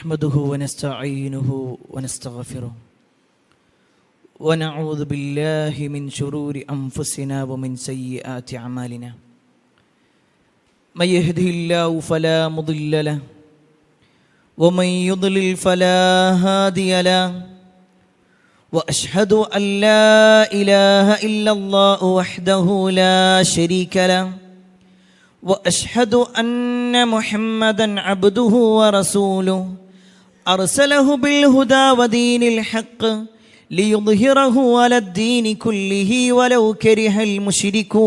نحمده ونستعينه ونستغفره ونعوذ بالله من شرور أنفسنا ومن سيئات أعمالنا من يهده الله فلا مضل له ومن يضلل فلا هادي له وأشهد أن لا إله إلا الله وحده لا شريك له وأشهد أن محمدًا عبده ورسوله أرسله بالهدى ودين الحق ليظهره على الدين كله ولو كره المشركون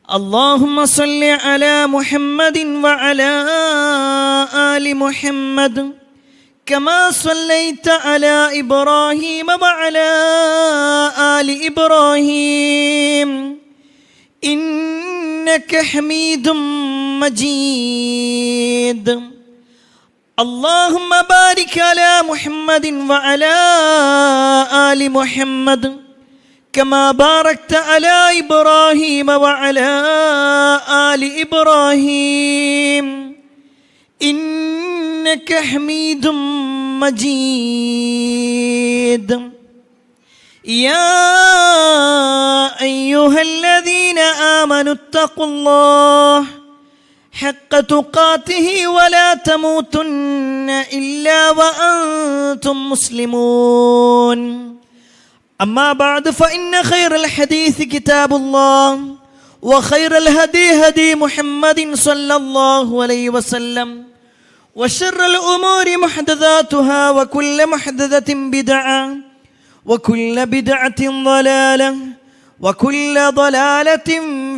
اللهم صل على محمد وعلى آل محمد كما صليت على إبراهيم وعلى آل إبراهيم إنك حميد مجيد اللهم بارك على محمد وعلى آل محمد كما باركت على إبراهيم وعلى آل إبراهيم إنك حميد مجيد يا أيها الذين آمنوا اتقوا الله حق تقاته ولا تموتن إلا وأنتم مسلمون أما بعد فإن خير الحديث كتاب الله وخير الهدي هدي محمد صلى الله عليه وسلم وشر الأمور محدثاتها وكل محدثة بدعة وكل بدعة ضلالة وكل ضلالة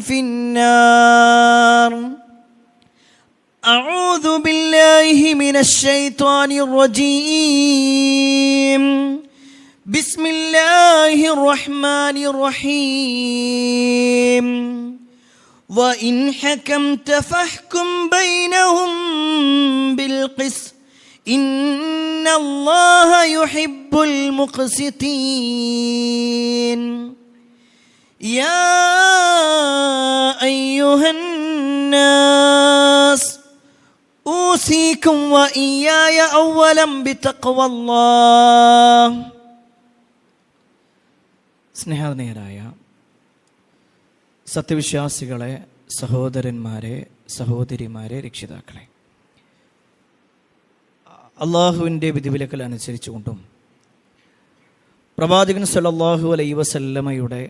في النار أعوذ بالله من الشيطان الرجيم بسم الله الرحمن الرحيم وإن حكمت فاحكم بينهم بالقسط إن الله يحب المقسطين يا أيها الناس أوصيكم وإياي أولا بتقوى الله സ്നേഹനിധരായ സത്യവിശ്വാസികളെ, സഹോദരന്മാരെ, സഹോദരിമാരെ, രക്ഷിതാക്കളെ, അള്ളാഹുവിൻ്റെ വിധിവിലക്കൽ അനുസരിച്ചുകൊണ്ടും പ്രവാചകൻ സല്ലല്ലാഹു അലൈഹി വസല്ലമയുടെ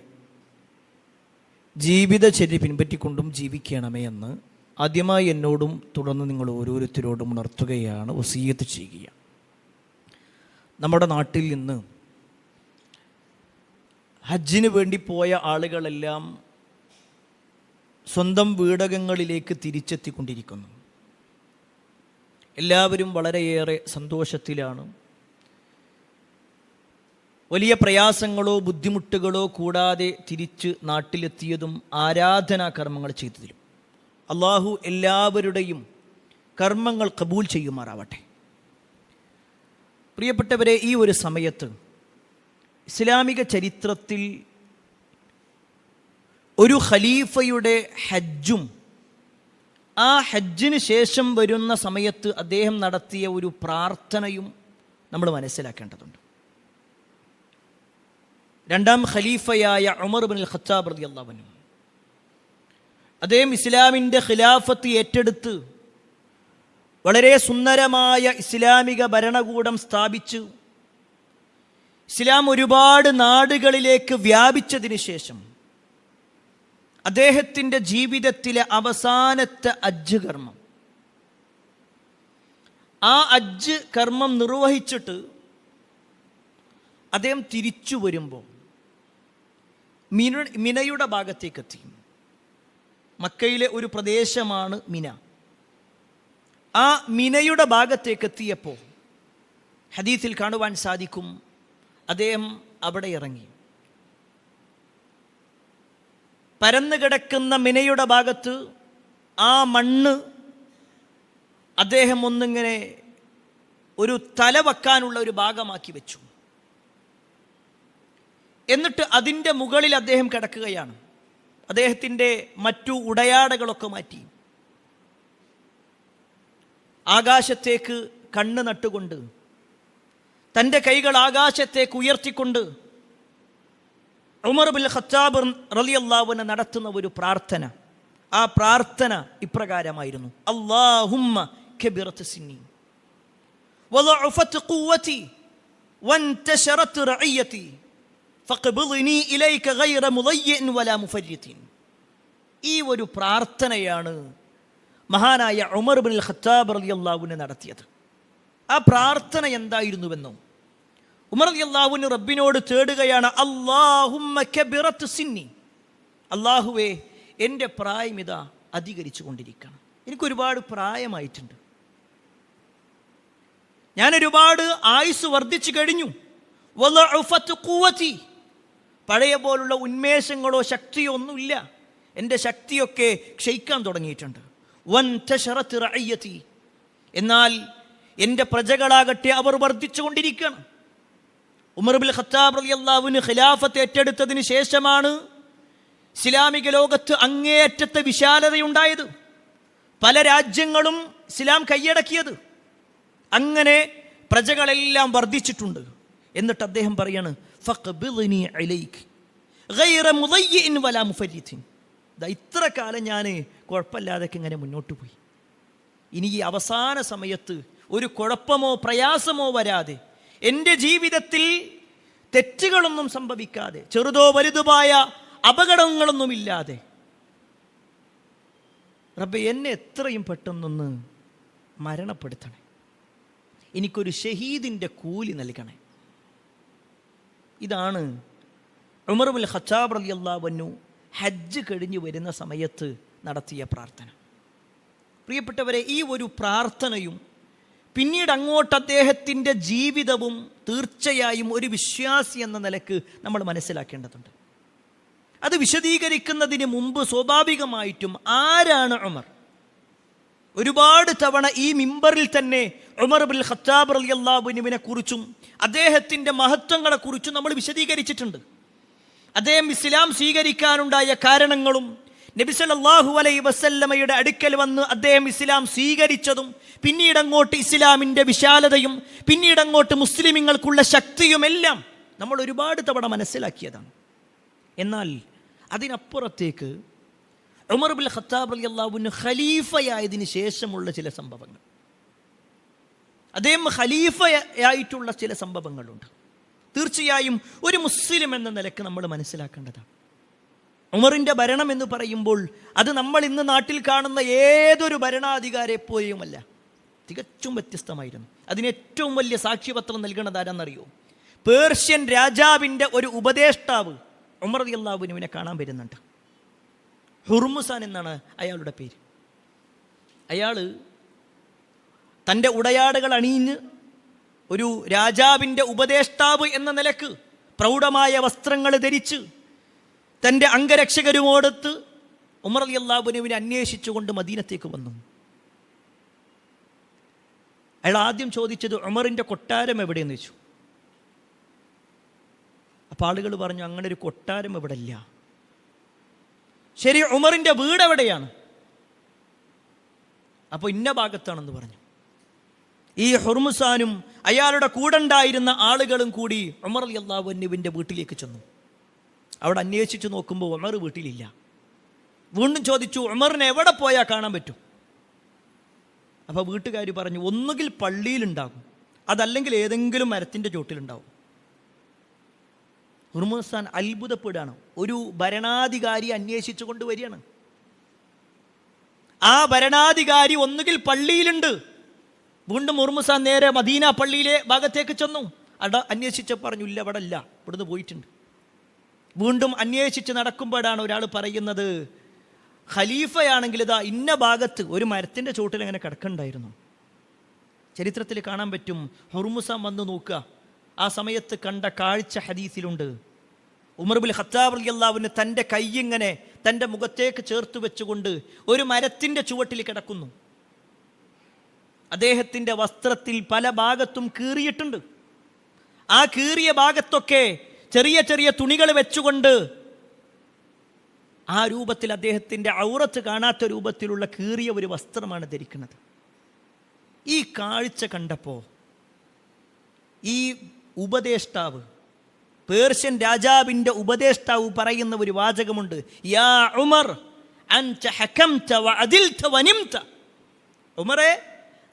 ജീവിതചര്യ പിൻപറ്റിക്കൊണ്ടും ജീവിക്കണമേ എന്ന് ആദ്യമായി എന്നോടും തുടർന്ന് നിങ്ങൾ ഓരോരുത്തരോടും ഉണർത്തുകയാണ്, വസിയ്യത്ത് ചെയ്യുക. നമ്മുടെ നാട്ടിൽ നിന്ന് ഹജ്ജിന് വേണ്ടി പോയ ആളുകളെല്ലാം സ്വന്തം വീടകങ്ങളിലേക്ക് തിരിച്ചെത്തിക്കൊണ്ടിരിക്കുന്നു. എല്ലാവരും വളരെയേറെ സന്തോഷത്തിലാണ്. വലിയ പ്രയാസങ്ങളോ ബുദ്ധിമുട്ടുകളോ കൂടാതെ തിരിച്ച് നാട്ടിലെത്തിയതും ആരാധനാ കർമ്മങ്ങൾ ചെയ്തതിലും അള്ളാഹു എല്ലാവരുടെയും കർമ്മങ്ങൾ കബൂൽ ചെയ്യുമാറാവട്ടെ. പ്രിയപ്പെട്ടവരെ, ഈ ഒരു സമയത്ത് ഇസ്ലാമിക ചരിത്രത്തിൽ ഒരു ഖലീഫയുടെ ഹജ്ജും ആ ഹജ്ജിന് ശേഷം വരുന്ന സമയത്ത് അദ്ദേഹം നടത്തിയ ഒരു പ്രാർത്ഥനയും നമ്മൾ മനസ്സിലാക്കേണ്ടതുണ്ട്. രണ്ടാം ഖലീഫയായ ഉമർ ഇബ്നുൽ ഖത്താബ് റളിയല്ലാഹു അൻഹു അദ്ദേഹം ഇസ്ലാമിൻ്റെ ഖിലാഫത്ത് ഏറ്റെടുത്ത് വളരെ സുന്ദരമായ ഇസ്ലാമിക ഭരണകൂടം സ്ഥാപിച്ചു. ഇസ്ലാം ഒരുപാട് നാടുകളിലേക്ക് വ്യാപിച്ചതിന് ശേഷം അദ്ദേഹത്തിൻ്റെ ജീവിതത്തിലെ അവസാനത്തെ ഹജ്ജ് കർമ്മം, ആ ഹജ്ജ് കർമ്മം നിർവഹിച്ചിട്ട് അദ്ദേഹം തിരിച്ചു വരുമ്പോൾ മിനയുടെ ഭാഗത്തേക്കെത്തി. മക്കയിലെ ഒരു പ്രദേശമാണ് മിന. ആ മിനയുടെ ഭാഗത്തേക്കെത്തിയപ്പോൾ ഹദീസിൽ കാണുവാൻ സാധിക്കും, അദ്ദേഹം അവിടെ ഇറങ്ങി. പരന്നു കിടക്കുന്ന മിനയുടെ ഭാഗത്ത് ആ മണ്ണ് അദ്ദേഹം ഒന്നിങ്ങനെ ഒരു തല വെക്കാനുള്ള ഒരു ഭാഗമാക്കി വെച്ചു. എന്നിട്ട് അതിൻ്റെ മുകളിൽ അദ്ദേഹം കിടക്കുകയാണ്. അദ്ദേഹത്തിൻ്റെ മറ്റു ഉടയാടകളൊക്കെ മാറ്റി. ആകാശത്തേക്ക് കണ്ണ് നട്ടുകൊണ്ട്, തൻ്റെ കൈകൾ ആകാശത്തേക്ക് ഉയർത്തിക്കൊണ്ട് ഉമർ ബിൻ ഖത്താബ് റളിയല്ലാഹു അൻഹു നടത്തുന്ന ഒരു പ്രാർത്ഥന. ആ പ്രാർത്ഥന ഇപ്രകാരമായിരുന്നു: അല്ലാഹുമ്മ കബിറത് സിന്നി വളഅഫത് ഖുവതി വൻതശറത് റഇയതി ഫഖ്ബിദ്നി ഇലൈക ഗൈറ മുളയ്യിൻ വലാ മുഫരിത്തിൻ. ഈ ഒരു പ്രാർത്ഥനയാണ് മഹാനായ ഉമർ ബിൻ ഖത്താബ് റളിയല്ലാഹു അൻഹു നടത്തിയത്. ആ പ്രാർത്ഥന എന്തായിരുന്നുവെന്നോ, ഉമർ റളിയല്ലാഹു അൻഹു റബ്ബിനോട് തേടുകയാണ്: അല്ലാഹുമ്മ കബിറത് സിന്നി, അല്ലാഹുവേ എൻ്റെ പ്രായം ഇതാ അധികരിച്ചു കൊണ്ടിരിക്കണം, എനിക്കൊരുപാട് പ്രായമായിട്ടുണ്ട്, ഞാനൊരുപാട് ആയുസ് വർദ്ധിച്ചു കഴിഞ്ഞു. വളഅഫത് ഖുവതി, പഴയ പോലുള്ള ഉന്മേഷങ്ങളോ ശക്തിയോ ഒന്നുമില്ല, എൻ്റെ ശക്തിയൊക്കെ ക്ഷയിക്കാൻ തുടങ്ങിയിട്ടുണ്ട്. വൻതശറത് റഇയതി, എന്നാൽ എൻ്റെ പ്രജകളാകട്ടെ അവർ വർദ്ധിച്ചു കൊണ്ടിരിക്കണം. ഉമർ ബിൻ ഖത്താബ് റളിയല്ലാഹു അൻഹു ഖിലാഫത്ത് ഏറ്റെടുത്തതിന് ശേഷമാണ് ഇസ്ലാമിക ലോകത്ത് അങ്ങേയറ്റത്തെ വിശാലതയുണ്ടായത്, പല രാജ്യങ്ങളും ഇസ്ലാം കൈയടക്കിയത്. അങ്ങനെ പ്രജകളെല്ലാം വർദ്ധിച്ചിട്ടുണ്ട്. എന്നിട്ട് അദ്ദേഹം പറയാണ്: ഫഖ്ബിദ്നി ഇലൈക ഗൈറ മുളയ്യിൻ വലാ മുഫരിത്തിൻ. ഇത്ര കാലം ഞാൻ കുഴപ്പമില്ലാതൊക്കെ ഇങ്ങനെ മുന്നോട്ട് പോയി, ഇനി ഈ അവസാന സമയത്ത് ഒരു കുഴപ്പമോ പ്രയാസമോ വരാതെ, എൻ്റെ ജീവിതത്തിൽ തെറ്റുകളൊന്നും സംഭവിക്കാതെ, ചെറുതോ വലുതുമായ അപകടങ്ങളൊന്നുമില്ലാതെ, റബ്ബേ എന്നെ എത്രയും പെട്ടെന്നൊന്ന് മരണപ്പെടുത്തണേ, എനിക്കൊരു ഷഹീദിൻ്റെ കൂലി നൽകണേ. ഇതാണ് ഉമർ ബിൻ ഖത്താബ് റളിയല്ലാഹു അൻഹു ഹജ്ജ് കഴിഞ്ഞ് വരുന്ന സമയത്ത് നടത്തിയ പ്രാർത്ഥന. പ്രിയപ്പെട്ടവരെ, ഈ ഒരു പ്രാർത്ഥനയും പിന്നീട് അങ്ങോട്ട് അദ്ദേഹത്തിൻ്റെ ജീവിതവും തീർച്ചയായും ഒരു വിശ്വാസി എന്ന നിലക്ക് നമ്മൾ മനസ്സിലാക്കേണ്ടതുണ്ട്. അത് വിശദീകരിക്കുന്നതിന് മുമ്പ് സ്വാഭാവികമായിട്ടും ആരാണ് ഉമർ? ഒരുപാട് തവണ ഈ മിമ്പറിൽ തന്നെ ഉമർ ബിൻ ഖത്താബ് റളിയല്ലാഹു അൻഹുവിനെ കുറിച്ചും അദ്ദേഹത്തിൻ്റെ മഹത്വങ്ങളെക്കുറിച്ചും നമ്മൾ വിശദീകരിച്ചിട്ടുണ്ട്. അദ്ദേഹം ഇസ്ലാം സ്വീകരിക്കാനുണ്ടായ കാരണങ്ങളും, നബി സല്ലല്ലാഹു അലൈഹി വസല്ലമയുടെ അടുക്കൽ വന്ന് അദ്ദേഹം ഇസ്ലാം സ്വീകരിച്ചതും, പിന്നീട് അങ്ങോട്ട് ഇസ്ലാമിൻ്റെ വിശാലതയും, പിന്നീട് അങ്ങോട്ട് മുസ്ലിമീങ്ങൾക്കുള്ള ശക്തിയുമെല്ലാം നമ്മൾ ഒരുപാട് തവണ മനസ്സിലാക്കിയതാണ്. എന്നാൽ അതിനപ്പുറത്തേക്ക് ഉമർ ബിൻ ഖത്താബ് റളിയല്ലാഹു അൻഹു ഖലീഫയായതിനു ശേഷമുള്ള ചില സംഭവങ്ങൾ, അദ്ദേഹം ഖലീഫയായിട്ടുള്ള ചില സംഭവങ്ങളുണ്ട്. തീർച്ചയായും ഒരു മുസ്ലിം എന്ന നിലക്ക് നമ്മൾ മനസ്സിലാക്കേണ്ടതാണ്. ഉമറിൻ്റെ ഭരണം എന്ന് പറയുമ്പോൾ അത് നമ്മൾ ഇന്ന് നാട്ടിൽ കാണുന്ന ഏതൊരു ഭരണാധികാരിയെപ്പോലെയുമല്ല, തികച്ചും വ്യത്യസ്തമായിരുന്നു. അതിന് ഏറ്റവും വലിയ സാക്ഷ്യപത്രം നൽകുന്നത് ആരാന്നറിയോ? പേർഷ്യൻ രാജാവിൻ്റെ ഒരു ഉപദേഷ്ടാവ് ഉമർ റളിയല്ലാഹു അൻഹുവിനെ കാണാൻ വരുന്നുണ്ട്. ഹുർമുസാൻ എന്നാണ് അയാളുടെ പേര്. അയാൾ തൻ്റെ ഉടയാടകൾ അണിഞ്ഞ് ഒരു രാജാവിൻ്റെ ഉപദേഷ്ടാവ് എന്ന നിലക്ക് പ്രൗഢമായ വസ്ത്രങ്ങൾ ധരിച്ച് തൻ്റെ അംഗരക്ഷകരുമോടൊത്ത് ഉമർ റളിയല്ലാഹു അൻഹുവിനെ അന്വേഷിച്ചുകൊണ്ട് മദീനത്തേക്ക് വന്നു. അയാൾ ആദ്യം ചോദിച്ചത് ഉമറിൻ്റെ കൊട്ടാരം എവിടെയെന്ന് വെച്ചു. അപ്പോൾ ആളുകൾ പറഞ്ഞു, അങ്ങനെ ഒരു കൊട്ടാരം ഇവിടെ ഇല്ല. ശരി, ഉമറിൻ്റെ വീട് എവിടെയാണ്? അപ്പോൾ ഇന്ന ഭാഗത്താണെന്ന് പറഞ്ഞു. ഈ ഹുർമുസാനും അയാളുടെ കൂടെ ഉണ്ടായിരുന്ന ആളുകളും കൂടി ഉമർ റളിയല്ലാഹു അൻഹുവിൻ്റെ വീട്ടിലേക്ക് ചെന്നു. അവിടെ അന്വേഷിച്ച് നോക്കുമ്പോൾ ഉമർ വീട്ടിലില്ല. വീണ്ടും ചോദിച്ചു, ഉമറിനെ എവിടെ പോയാൽ കാണാൻ പറ്റും? അപ്പോൾ വീട്ടുകാർ പറഞ്ഞു, ഒന്നുകിൽ പള്ളിയിലുണ്ടാകും, അതല്ലെങ്കിൽ ഏതെങ്കിലും മരത്തിൻ്റെ ചോട്ടിലുണ്ടാവും. ഹുർമുസാൻ അത്ഭുതപ്പെടുകയാണ്. ഒരു ഭരണാധികാരി അന്വേഷിച്ചു കൊണ്ടുവരികയാണ്. ആ ഭരണാധികാരി ഒന്നുകിൽ പള്ളിയിലുണ്ട്. വീണ്ടും ഹുർമുസാൻ നേരെ മദീന പള്ളിയിലെ ഭാഗത്തേക്ക് ചെന്നു. അവിടെ അന്വേഷിച്ച് പറഞ്ഞു, ഇല്ല, ഇവിടെ ഇല്ല, ഇവിടുന്ന് പോയിട്ടുണ്ട്. വീണ്ടും അന്വേഷിച്ച് നടക്കുമ്പോഴാണ് ഒരാൾ പറയുന്നത്, ഖലീഫയാണെങ്കിൽ ഇതാ ഇന്ന ഭാഗത്ത് ഒരു മരത്തിൻ്റെ ചോട്ടിൽ അങ്ങനെ കിടക്കുന്നുണ്ടായിരുന്നു. ചരിത്രത്തിൽ കാണാൻ പറ്റും. ഹുർമുസാൻ വന്ന് നോക്കുക, ആ സമയത്ത് കണ്ട കാഴ്ച ഹദീസിലുണ്ട്. ഉമർ ബിൻ ഖത്താബ് റളിയല്ലാഹു അൻഹു തൻ്റെ കൈ ഇങ്ങനെ തൻ്റെ മുഖത്തേക്ക് ചേർത്ത് വെച്ചുകൊണ്ട് ഒരു മരത്തിൻ്റെ ചുവട്ടിൽ കിടക്കുന്നു. അദ്ദേഹത്തിൻ്റെ വസ്ത്രത്തിൽ പല ഭാഗത്തും കീറിയിട്ടുണ്ട്. ആ കീറിയ ഭാഗത്തൊക്കെ ചെറിയ ചെറിയ തുണികൾ വെച്ചുകൊണ്ട് ആ രൂപത്തിൽ അദ്ദേഹത്തിൻ്റെ ഔറത്ത് കാണാത്ത രൂപത്തിലുള്ള കീറിയ ഒരു വസ്ത്രമാണ് ധരിക്കുന്നത്. ഈ കാഴ്ച കണ്ടപ്പോൾ ഈ ഉപദേഷ്ടാവ്, പേർഷ്യൻ രാജാവിൻ്റെ ഉപദേഷ്ടാവ് പറയുന്ന ഒരു വാചകമുണ്ട്, യാ ഉമർ അൻത ഹകംത വഅദിൽത വനിംത. ഉമറേ,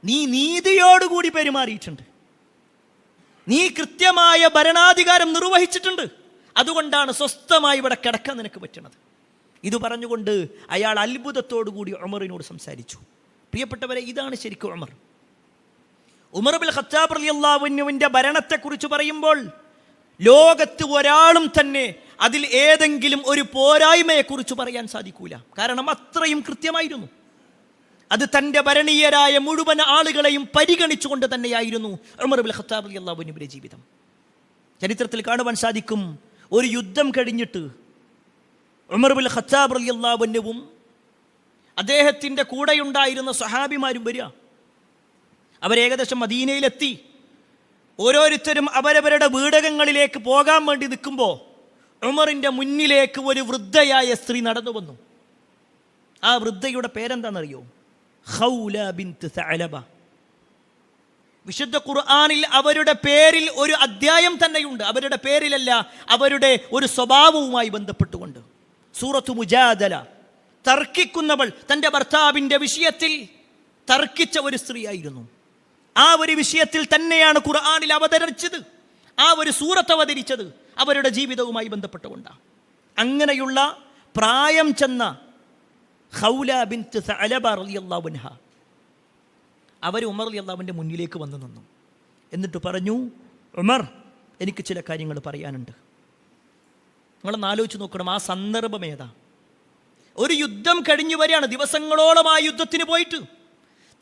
നീ നീതിയോടുകൂടി പെരുമാറിയിട്ടുണ്ട്, നീ കൃത്യമായ ഭരണാധികാരം നിർവഹിച്ചിട്ടുണ്ട്, അതുകൊണ്ടാണ് സ്വസ്ഥമായി ഇവിടെ കിടക്കാൻ നിനക്ക് പറ്റുന്നത്. ഇത് പറഞ്ഞുകൊണ്ട് അയാൾ അത്ഭുതത്തോടുകൂടി ഉമറിനോട് സംസാരിച്ചു. പ്രിയപ്പെട്ടവരെ, ഇതാണ് ശരിക്കും ഉമർ. ഉമർ ഇബ്നുൽ ഖത്താബ് റളിയല്ലാഹു അൻഹുവിൻ്റെ ഭരണത്തെക്കുറിച്ച് പറയുമ്പോൾ ലോകത്ത് ഒരാളും തന്നെ അതിൽ ഏതെങ്കിലും ഒരു പോരായ്മയെക്കുറിച്ച് പറയാൻ സാധിക്കൂല. കാരണം അത്രയും കൃത്യമായിരുന്നു. അത് തൻ്റെ ഭരണീയരായ മുഴുവൻ ആളുകളെയും പരിഗണിച്ചുകൊണ്ട് തന്നെയായിരുന്നു ഉമർ ഇബ്നുൽ ഖത്താബ് റളിയല്ലാഹു അൻഹുവിൻ്റെ ജീവിതം. ചരിത്രത്തിൽ കാണുവാൻ സാധിക്കും, ഒരു യുദ്ധം കഴിഞ്ഞിട്ട് ഉമർ ഇബ്നുൽ ഖത്താബ് റളിയല്ലാഹു അൻഹുവും അദ്ദേഹത്തിൻ്റെ കൂടെയുണ്ടായിരുന്ന സ്വഹാബിമാരും വരിക. അവരേകദേശം മദീനയിലെത്തി. ഓരോരുത്തരും അവരവരുടെ വീടകങ്ങളിലേക്ക് പോകാൻ വേണ്ടി നിൽക്കുമ്പോൾ ഉമറിൻ്റെ മുന്നിലേക്ക് ഒരു വൃദ്ധയായ സ്ത്രീ നടന്നു വന്നു. ആ വൃദ്ധയുടെ പേരെന്താണെന്നറിയോ? ഖൗല ബിൻത് സഅലബ. വിശുദ്ധ ഖുർആനിൽ അവരുടെ പേരിൽ ഒരു അധ്യായം തന്നെയുണ്ട്. അവരുടെ പേരിലല്ല, അവരുടെ ഒരു സ്വഭാവവുമായി ബന്ധപ്പെട്ടുകൊണ്ട്. സൂറത്തു മുജാദല. തർക്കിക്കുന്നവൾ, തൻ്റെ ഭർത്താവിൻ്റെ വിഷയത്തിൽ തർക്കിച്ച ഒരു സ്ത്രീയായിരുന്നു. ആ ഒരു വിഷയത്തിൽ തന്നെയാണ് ഖുർആനിൽ അവതരിച്ചത്, ആ ഒരു സൂറത്ത് അവതരിച്ചത് അവരുടെ ജീവിതവുമായി ബന്ധപ്പെട്ടുകൊണ്ടാണ്. അങ്ങനെയുള്ള പ്രായം ചെന്ന ഖൗല ബിൻത് സഅലബ റളിയല്ലാഹു അൻഹ അവർ ഉമർ റളിയല്ലാഹുവിൻ്റെ മുന്നിലേക്ക് വന്നു നിന്നു. എന്നിട്ട് പറഞ്ഞു, ഉമർ, എനിക്ക് ചില കാര്യങ്ങൾ പറയാനുണ്ട്. നിങ്ങളൊന്ന് ആലോചിച്ച് നോക്കണം, ആ സന്ദർഭം ഏതാ? ഒരു യുദ്ധം കഴിഞ്ഞു വരികയാണ്. ദിവസങ്ങളോളം ആ യുദ്ധത്തിന് പോയിട്ട്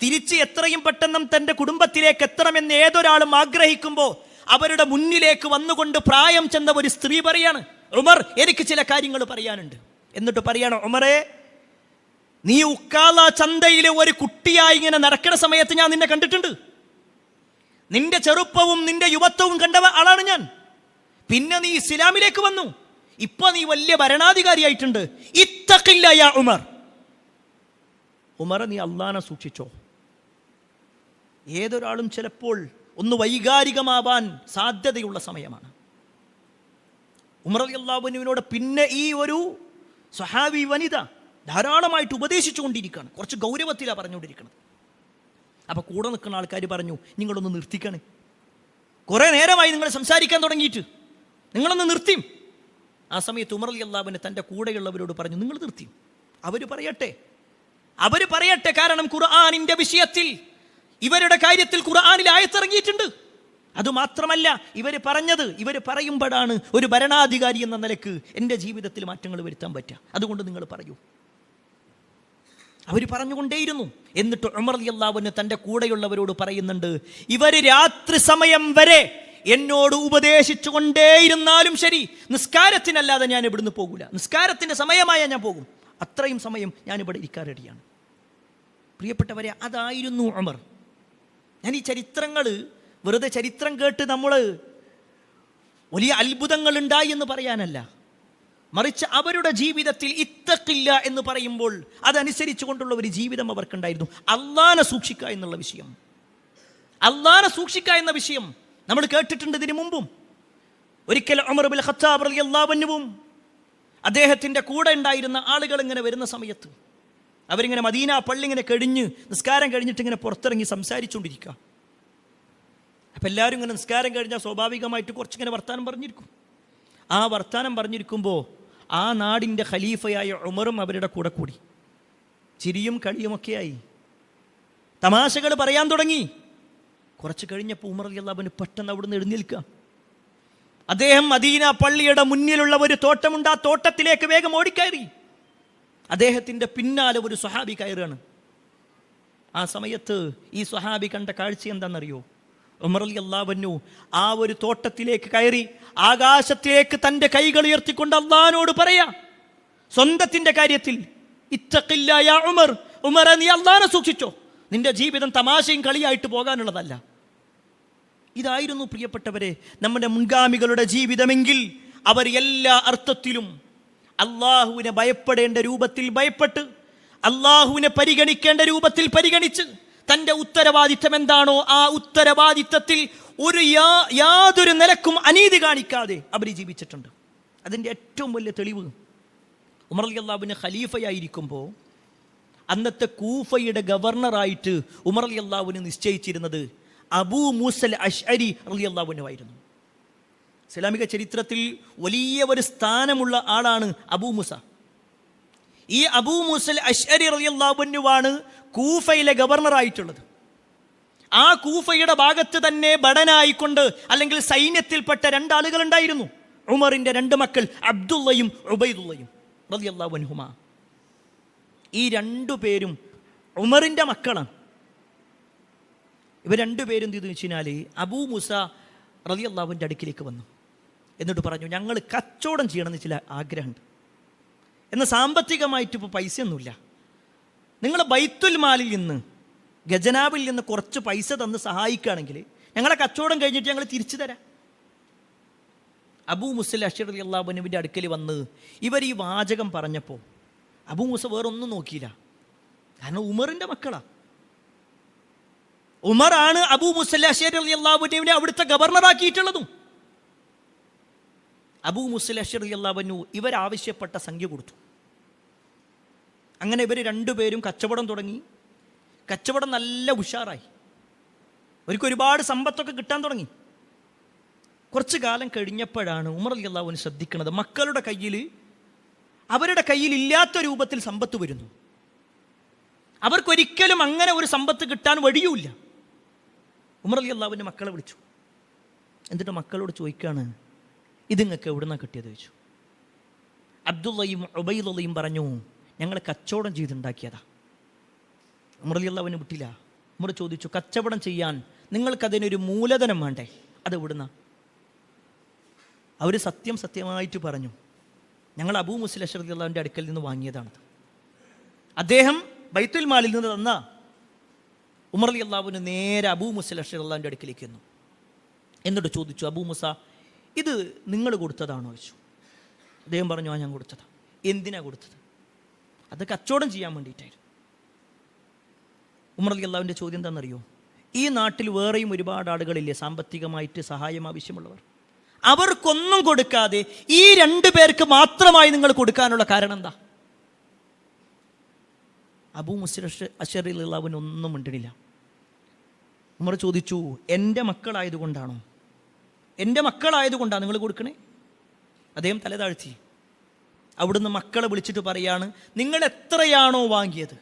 തിരിച്ച് എത്രയും പെട്ടെന്ന് തൻ്റെ കുടുംബത്തിലേക്ക് എത്തണമെന്ന് ഏതൊരാളും ആഗ്രഹിക്കുമ്പോൾ അവരുടെ മുന്നിലേക്ക് വന്നുകൊണ്ട് പ്രായം ചെന്ന ഒരു സ്ത്രീ പറയാണ്, ഉമർ, എനിക്ക് ചില കാര്യങ്ങൾ പറയാനുണ്ട്. എന്നിട്ട് പറയാണ്, ഉമറേ, നീ ഉക്കാല ചന്തയിലെ ഒരു കുട്ടിയായി ഇങ്ങനെ നടക്കുന്ന സമയത്ത് ഞാൻ നിന്നെ കണ്ടിട്ടുണ്ട്. നിന്റെ ചെറുപ്പവും നിന്റെ യുവത്വവും കണ്ട ആളാണ് ഞാൻ. പിന്നെ നീ ഇസ്ലാമിലേക്ക് വന്നു, ഇപ്പൊ നീ വലിയ ഭരണാധികാരിയായിട്ടുണ്ട്. ഇത്തഖില്ല യാ ഉമർ. ഉമർ, നീ അള്ളാനെ സൂക്ഷിച്ചോ. ഏതൊരാളും ചിലപ്പോൾ ഒന്ന് വൈകാരികമാവാൻ സാധ്യതയുള്ള സമയമാണ്. ഉമർ റളിയല്ലാഹു അൻഹുവിനോട് പിന്നെ ഈ ഒരു സ്വഹാബി വനിത ധാരാളമായിട്ട് ഉപദേശിച്ചു കൊണ്ടിരിക്കുകയാണ്. കുറച്ച് ഗൗരവത്തിലാണ് പറഞ്ഞുകൊണ്ടിരിക്കുന്നത്. അപ്പോൾ കൂടെ നിൽക്കുന്ന ആൾക്കാർ പറഞ്ഞു, നിങ്ങളൊന്ന് നിർത്തിക്കണേ, കുറേ നേരമായി നിങ്ങൾ സംസാരിക്കാൻ തുടങ്ങിയിട്ട്, നിങ്ങളൊന്ന് നിർത്തിയും. ആ സമയത്ത് ഉമർ റളിയല്ലാഹു അൻഹു തൻ്റെ കൂടെയുള്ളവരോട് പറഞ്ഞു, നിങ്ങൾ നിർത്തിയും, അവർ പറയട്ടെ. കാരണം ഖുർആനിൻ്റെ വിഷയത്തിൽ, ഇവരുടെ കാര്യത്തിൽ ഖുർആനിൽ ആയത്തിറങ്ങിയിട്ടുണ്ട്. അതുമാത്രമല്ല, ഇവർ പറയുമ്പോഴാണ് ഒരു ഭരണാധികാരി എന്ന നിലക്ക് എൻ്റെ ജീവിതത്തിൽ മാറ്റങ്ങൾ വരുത്താൻ പറ്റുക. അതുകൊണ്ട് നിങ്ങൾ പറയൂ. അവർ പറഞ്ഞുകൊണ്ടേയിരുന്നു. എന്നിട്ട് ഉമർ റളിയല്ലാഹു അൻഹു തൻ്റെ കൂടെയുള്ളവരോട് പറയുന്നുണ്ട്, ഇവർ രാത്രി സമയം വരെ എന്നോട് ഉപദേശിച്ചു കൊണ്ടേയിരുന്നാലും ശരി, നിസ്കാരത്തിനല്ലാതെ ഞാൻ ഇവിടുന്ന് പോകൂല. നിസ്കാരത്തിൻ്റെ സമയമായ ഞാൻ പോകും. അത്രയും സമയം ഞാനിവിടെ ഇരിക്കാൻ റെഡിയാണ്. പ്രിയപ്പെട്ടവരെ, അതായിരുന്നു ഉമർ. ഞാൻ ഈ ചരിത്രങ്ങൾ വെറുതെ ചരിത്രം കേട്ട് നമ്മൾ വലിയ അത്ഭുതങ്ങൾ ഉണ്ടായി എന്ന് പറയാനല്ല, മറിച്ച് അവരുടെ ജീവിതത്തിൽ ഇത്തഖില്ല എന്ന് പറയുമ്പോൾ അതനുസരിച്ച് കൊണ്ടുള്ള ഒരു ജീവിതം അവർക്കുണ്ടായിരുന്നു. അള്ളാനെ സൂക്ഷിക്കുക എന്നുള്ള വിഷയം, അള്ളാനെ സൂക്ഷിക്കുക എന്ന വിഷയം നമ്മൾ കേട്ടിട്ടുണ്ട് ഇതിനു മുമ്പും. ഒരിക്കൽ ഉമർ ഇബ്നുൽ ഖത്താബ് റളിയല്ലാഹു അൻഹുവും അദ്ദേഹത്തിൻ്റെ കൂടെ ഉണ്ടായിരുന്ന ആളുകൾ ഇങ്ങനെ വരുന്ന സമയത്ത് അവരിങ്ങനെ മദീന പള്ളി ഇങ്ങനെ കഴിഞ്ഞ് നിസ്കാരം കഴിഞ്ഞിട്ട് ഇങ്ങനെ പുറത്തിറങ്ങി സംസാരിച്ചുകൊണ്ടിരിക്കുക. അപ്പം എല്ലാവരും ഇങ്ങനെ നിസ്കാരം കഴിഞ്ഞാൽ സ്വാഭാവികമായിട്ട് കുറച്ചിങ്ങനെ വർത്താനം പറഞ്ഞിരിക്കും. ആ വർത്താനം പറഞ്ഞിരിക്കുമ്പോൾ ആ നാടിൻ്റെ ഖലീഫയായ ഉമറും അവരുടെ കൂടെ കൂടി ചിരിയും കളിയുമൊക്കെയായി തമാശകൾ പറയാൻ തുടങ്ങി. കുറച്ച് കഴിഞ്ഞപ്പോൾ ഉമർ റളിയല്ലാഹു അൻഹു പെട്ടെന്ന് അവിടുന്ന് എഴുന്നേൽക്കുക. അദ്ദേഹം മദീന പള്ളിയുടെ മുന്നിലുള്ള ഒരു തോട്ടമുണ്ട്, ആ തോട്ടത്തിലേക്ക് വേഗം ഓടിക്കയറി. അദ്ദേഹത്തിൻ്റെ പിന്നാലെ ഒരു സ്വഹാബി കയറുകയാണ്. ആ സമയത്ത് ഈ സ്വഹാബി കണ്ട കാഴ്ച എന്താണെന്നറിയോ? ഉമർ റളിയല്ലാഹു അൻഹു ആ ഒരു തോട്ടത്തിലേക്ക് കയറി ആകാശത്തിലേക്ക് തൻ്റെ കൈകൾ ഉയർത്തിക്കൊണ്ട് അള്ളാഹിനോട് പറയാ, സ്വന്തത്തിൻ്റെ കാര്യത്തിൽ, ഇത്തഖില്ല യാ ഉമർ, ഉമർ നീ അള്ളാഹിനെ സൂക്ഷിച്ചോ, നിന്റെ ജീവിതം തമാശയും കളിയായിട്ട് പോകാനുള്ളതല്ല. ഇതായിരുന്നു പ്രിയപ്പെട്ടവരെ നമ്മുടെ മുൻഗാമികളുടെ ജീവിതമെങ്കിൽ അവർ എല്ലാ അർത്ഥത്തിലും അള്ളാഹുവിനെ ഭയപ്പെടേണ്ട രൂപത്തിൽ ഭയപ്പെട്ട്, അള്ളാഹുവിനെ പരിഗണിക്കേണ്ട രൂപത്തിൽ പരിഗണിച്ച്, തൻ്റെ ഉത്തരവാദിത്തം എന്താണോ ആ ഉത്തരവാദിത്തത്തിൽ യാതൊരു നിലക്കും അനീതി കാണിക്കാതെ അവർ ജീവിച്ചിട്ടുണ്ട്. അതിൻ്റെ ഏറ്റവും വലിയ തെളിവ് ഉമർ റളിയല്ലാഹു അൻഹു ഖലീഫയായിരിക്കുമ്പോൾ അന്നത്തെ കൂഫയുടെ ഗവർണറായിട്ട് ഉമർ റളിയല്ലാഹു അൻഹു നിശ്ചയിച്ചിരുന്നത് അബൂ മൂസൽ അശ്അരി റളിയല്ലാഹു അൻഹു ആയിരുന്നു. ഇസ്ലാമിക ചരിത്രത്തിൽ വലിയ ഒരു സ്ഥാനമുള്ള ആളാണ് അബൂ മൂസ. ഈ അബൂ മൂസൽ അശ്അരി റളിയല്ലാഹു അൻഹുവാണ് കൂഫയിലെ ഗവർണറായിട്ടുള്ളത്. ആ കൂഫയുടെ ഭാഗത്ത് തന്നെ ഭടനായിക്കൊണ്ട് അല്ലെങ്കിൽ സൈന്യത്തിൽപ്പെട്ട രണ്ടാളുകൾ ഉണ്ടായിരുന്നു. ഉമറിന്റെ രണ്ട് മക്കൾ അബ്ദുള്ളയും ഉബൈദുള്ളയും റളിയല്ലാഹു അൻഹുമാ. ഈ രണ്ടുപേരും ഉമറിന്റെ മക്കളാണ്. ഇവർ രണ്ടുപേരും എന്ത് ചെയ്തു വെച്ചാൽ അബൂ മൂസ റളിയല്ലാഹുവിൻ്റെ അടുക്കിലേക്ക് വന്നു. എന്നിട്ട് പറഞ്ഞു, ഞങ്ങൾ കച്ചവടം ചെയ്യണമെന്ന് ചില ആഗ്രഹമുണ്ട്. എന്നാൽ സാമ്പത്തികമായിട്ട് ഇപ്പോൾ പൈസയൊന്നുമില്ല. നിങ്ങൾ ബൈത്തുൽ മാലിൽ നിന്ന് ഖജനാവിൽ നിന്ന് കുറച്ച് പൈസ തന്ന് സഹായിക്കുകയാണെങ്കിൽ ഞങ്ങളെ കച്ചവടം കഴിഞ്ഞിട്ട് ഞങ്ങൾ തിരിച്ചു തരാം. അബൂ മൂസ അശ്അരി റളിയല്ലാഹു അൻഹുവിൻ്റെ അടുക്കൽ വന്ന് ഇവർ ഈ വാചകം പറഞ്ഞപ്പോൾ അബൂ മൂസ വേറൊന്നും നോക്കിയില്ല. കാരണം ഉമറിൻ്റെ മക്കളാണ്. ഉമറാണ് അബൂ മൂസ അശ്അരി റളിയല്ലാഹു അൻഹുവിനെ അവിടുത്തെ ഗവർണറാക്കിയിട്ടുള്ളതും. അബൂ മൂസ അശ്അരി റളിയല്ലാഹു അൻഹു ഇവരാവശ്യപ്പെട്ട സംഖ്യ കൊടുത്തു. അങ്ങനെ ഇവർ രണ്ടുപേരും കച്ചവടം തുടങ്ങി. കച്ചവടം നല്ല ഉഷാറായി. അവർക്ക് ഒരുപാട് സമ്പത്തൊക്കെ കിട്ടാൻ തുടങ്ങി. കുറച്ച് കാലം കഴിഞ്ഞപ്പോഴാണ് ഉമർ റളിയല്ലാഹു അൻഹു ശ്രദ്ധിക്കുന്നത്, മക്കളുടെ കയ്യിൽ അവരുടെ കയ്യിൽ ഇല്ലാത്ത രൂപത്തിൽ സമ്പത്ത് വരുന്നു. അവർക്കൊരിക്കലും അങ്ങനെ ഒരു സമ്പത്ത് കിട്ടാൻ വഴിയുമില്ല. ഉമർ റളിയല്ലാഹു അൻഹു മക്കളെ വിളിച്ചു. എന്നിട്ട് മക്കളോട് ചോദിക്കുകയാണ്, ഇത് നിങ്ങൾക്ക് എവിടെ നിന്നാണ് കിട്ടിയത് ചോദിച്ചു. അബ്ദുള്ളയും ഉബൈദുള്ളയും പറഞ്ഞു, ഞങ്ങൾ കച്ചവടം ചെയ്തുണ്ടാക്കിയതാ. ഉമർ റളിയല്ലാഹു അൻഹു വിട്ടില്ല. ഉമർ ചോദിച്ചു, കച്ചവടം ചെയ്യാൻ നിങ്ങൾക്കതിനൊരു മൂലധനം വേണ്ടേ? അത് എവിടുന്ന? അവർ സത്യമായിട്ട് പറഞ്ഞു, ഞങ്ങൾ അബൂ മൂസ അശ്അരി റളിയല്ലാഹുവിൻ്റെ അടുക്കൽ നിന്ന് വാങ്ങിയതാണത്. അദ്ദേഹം ബൈത്തുൽ മാലിൽ നിന്ന് തന്ന. ഉമർ റളിയല്ലാഹു അൻഹു നേരെ അബൂ മൂസ അശ്അരി റളിയല്ലാഹുവിൻ്റെ അടുക്കലേക്ക് വന്നു. എന്നിട്ട് ചോദിച്ചു, അബൂ മൂസ, ഇത് നിങ്ങൾ കൊടുത്തതാണോ ചോദിച്ചു. അദ്ദേഹം പറഞ്ഞു, ഞാൻ കൊടുത്തതാ. എന്തിനാ കൊടുത്തത്? അത് കച്ചവടം ചെയ്യാൻ വേണ്ടിയിട്ടായിരുന്നു. ഉമർ റളിയല്ലാഹുവിൻ്റെ ചോദ്യം എന്താണെന്നറിയോ? ഈ നാട്ടിൽ വേറെയും ഒരുപാട് ആളുകളില്ലേ സാമ്പത്തികമായിട്ട് സഹായം ആവശ്യമുള്ളവർ? അവർക്കൊന്നും കൊടുക്കാതെ ഈ രണ്ടു പേർക്ക് മാത്രമായി നിങ്ങൾ കൊടുക്കാനുള്ള കാരണം എന്താ? അബൂ മൂസ അശ്അരി റളിയല്ലാഹു അൻഹു ഒന്നും മിണ്ടണില്ല. ഉമർ ചോദിച്ചു, എൻ്റെ മക്കളായതുകൊണ്ടാണോ? എൻ്റെ മക്കളായതുകൊണ്ടാണ് നിങ്ങൾ കൊടുക്കണേ? അദ്ദേഹം തല താഴ്ത്തി. അവിടുന്ന് മക്കളെ വിളിച്ചിട്ട് പറയാണ്, നിങ്ങൾ എത്രയാണോ വാങ്ങിയത്,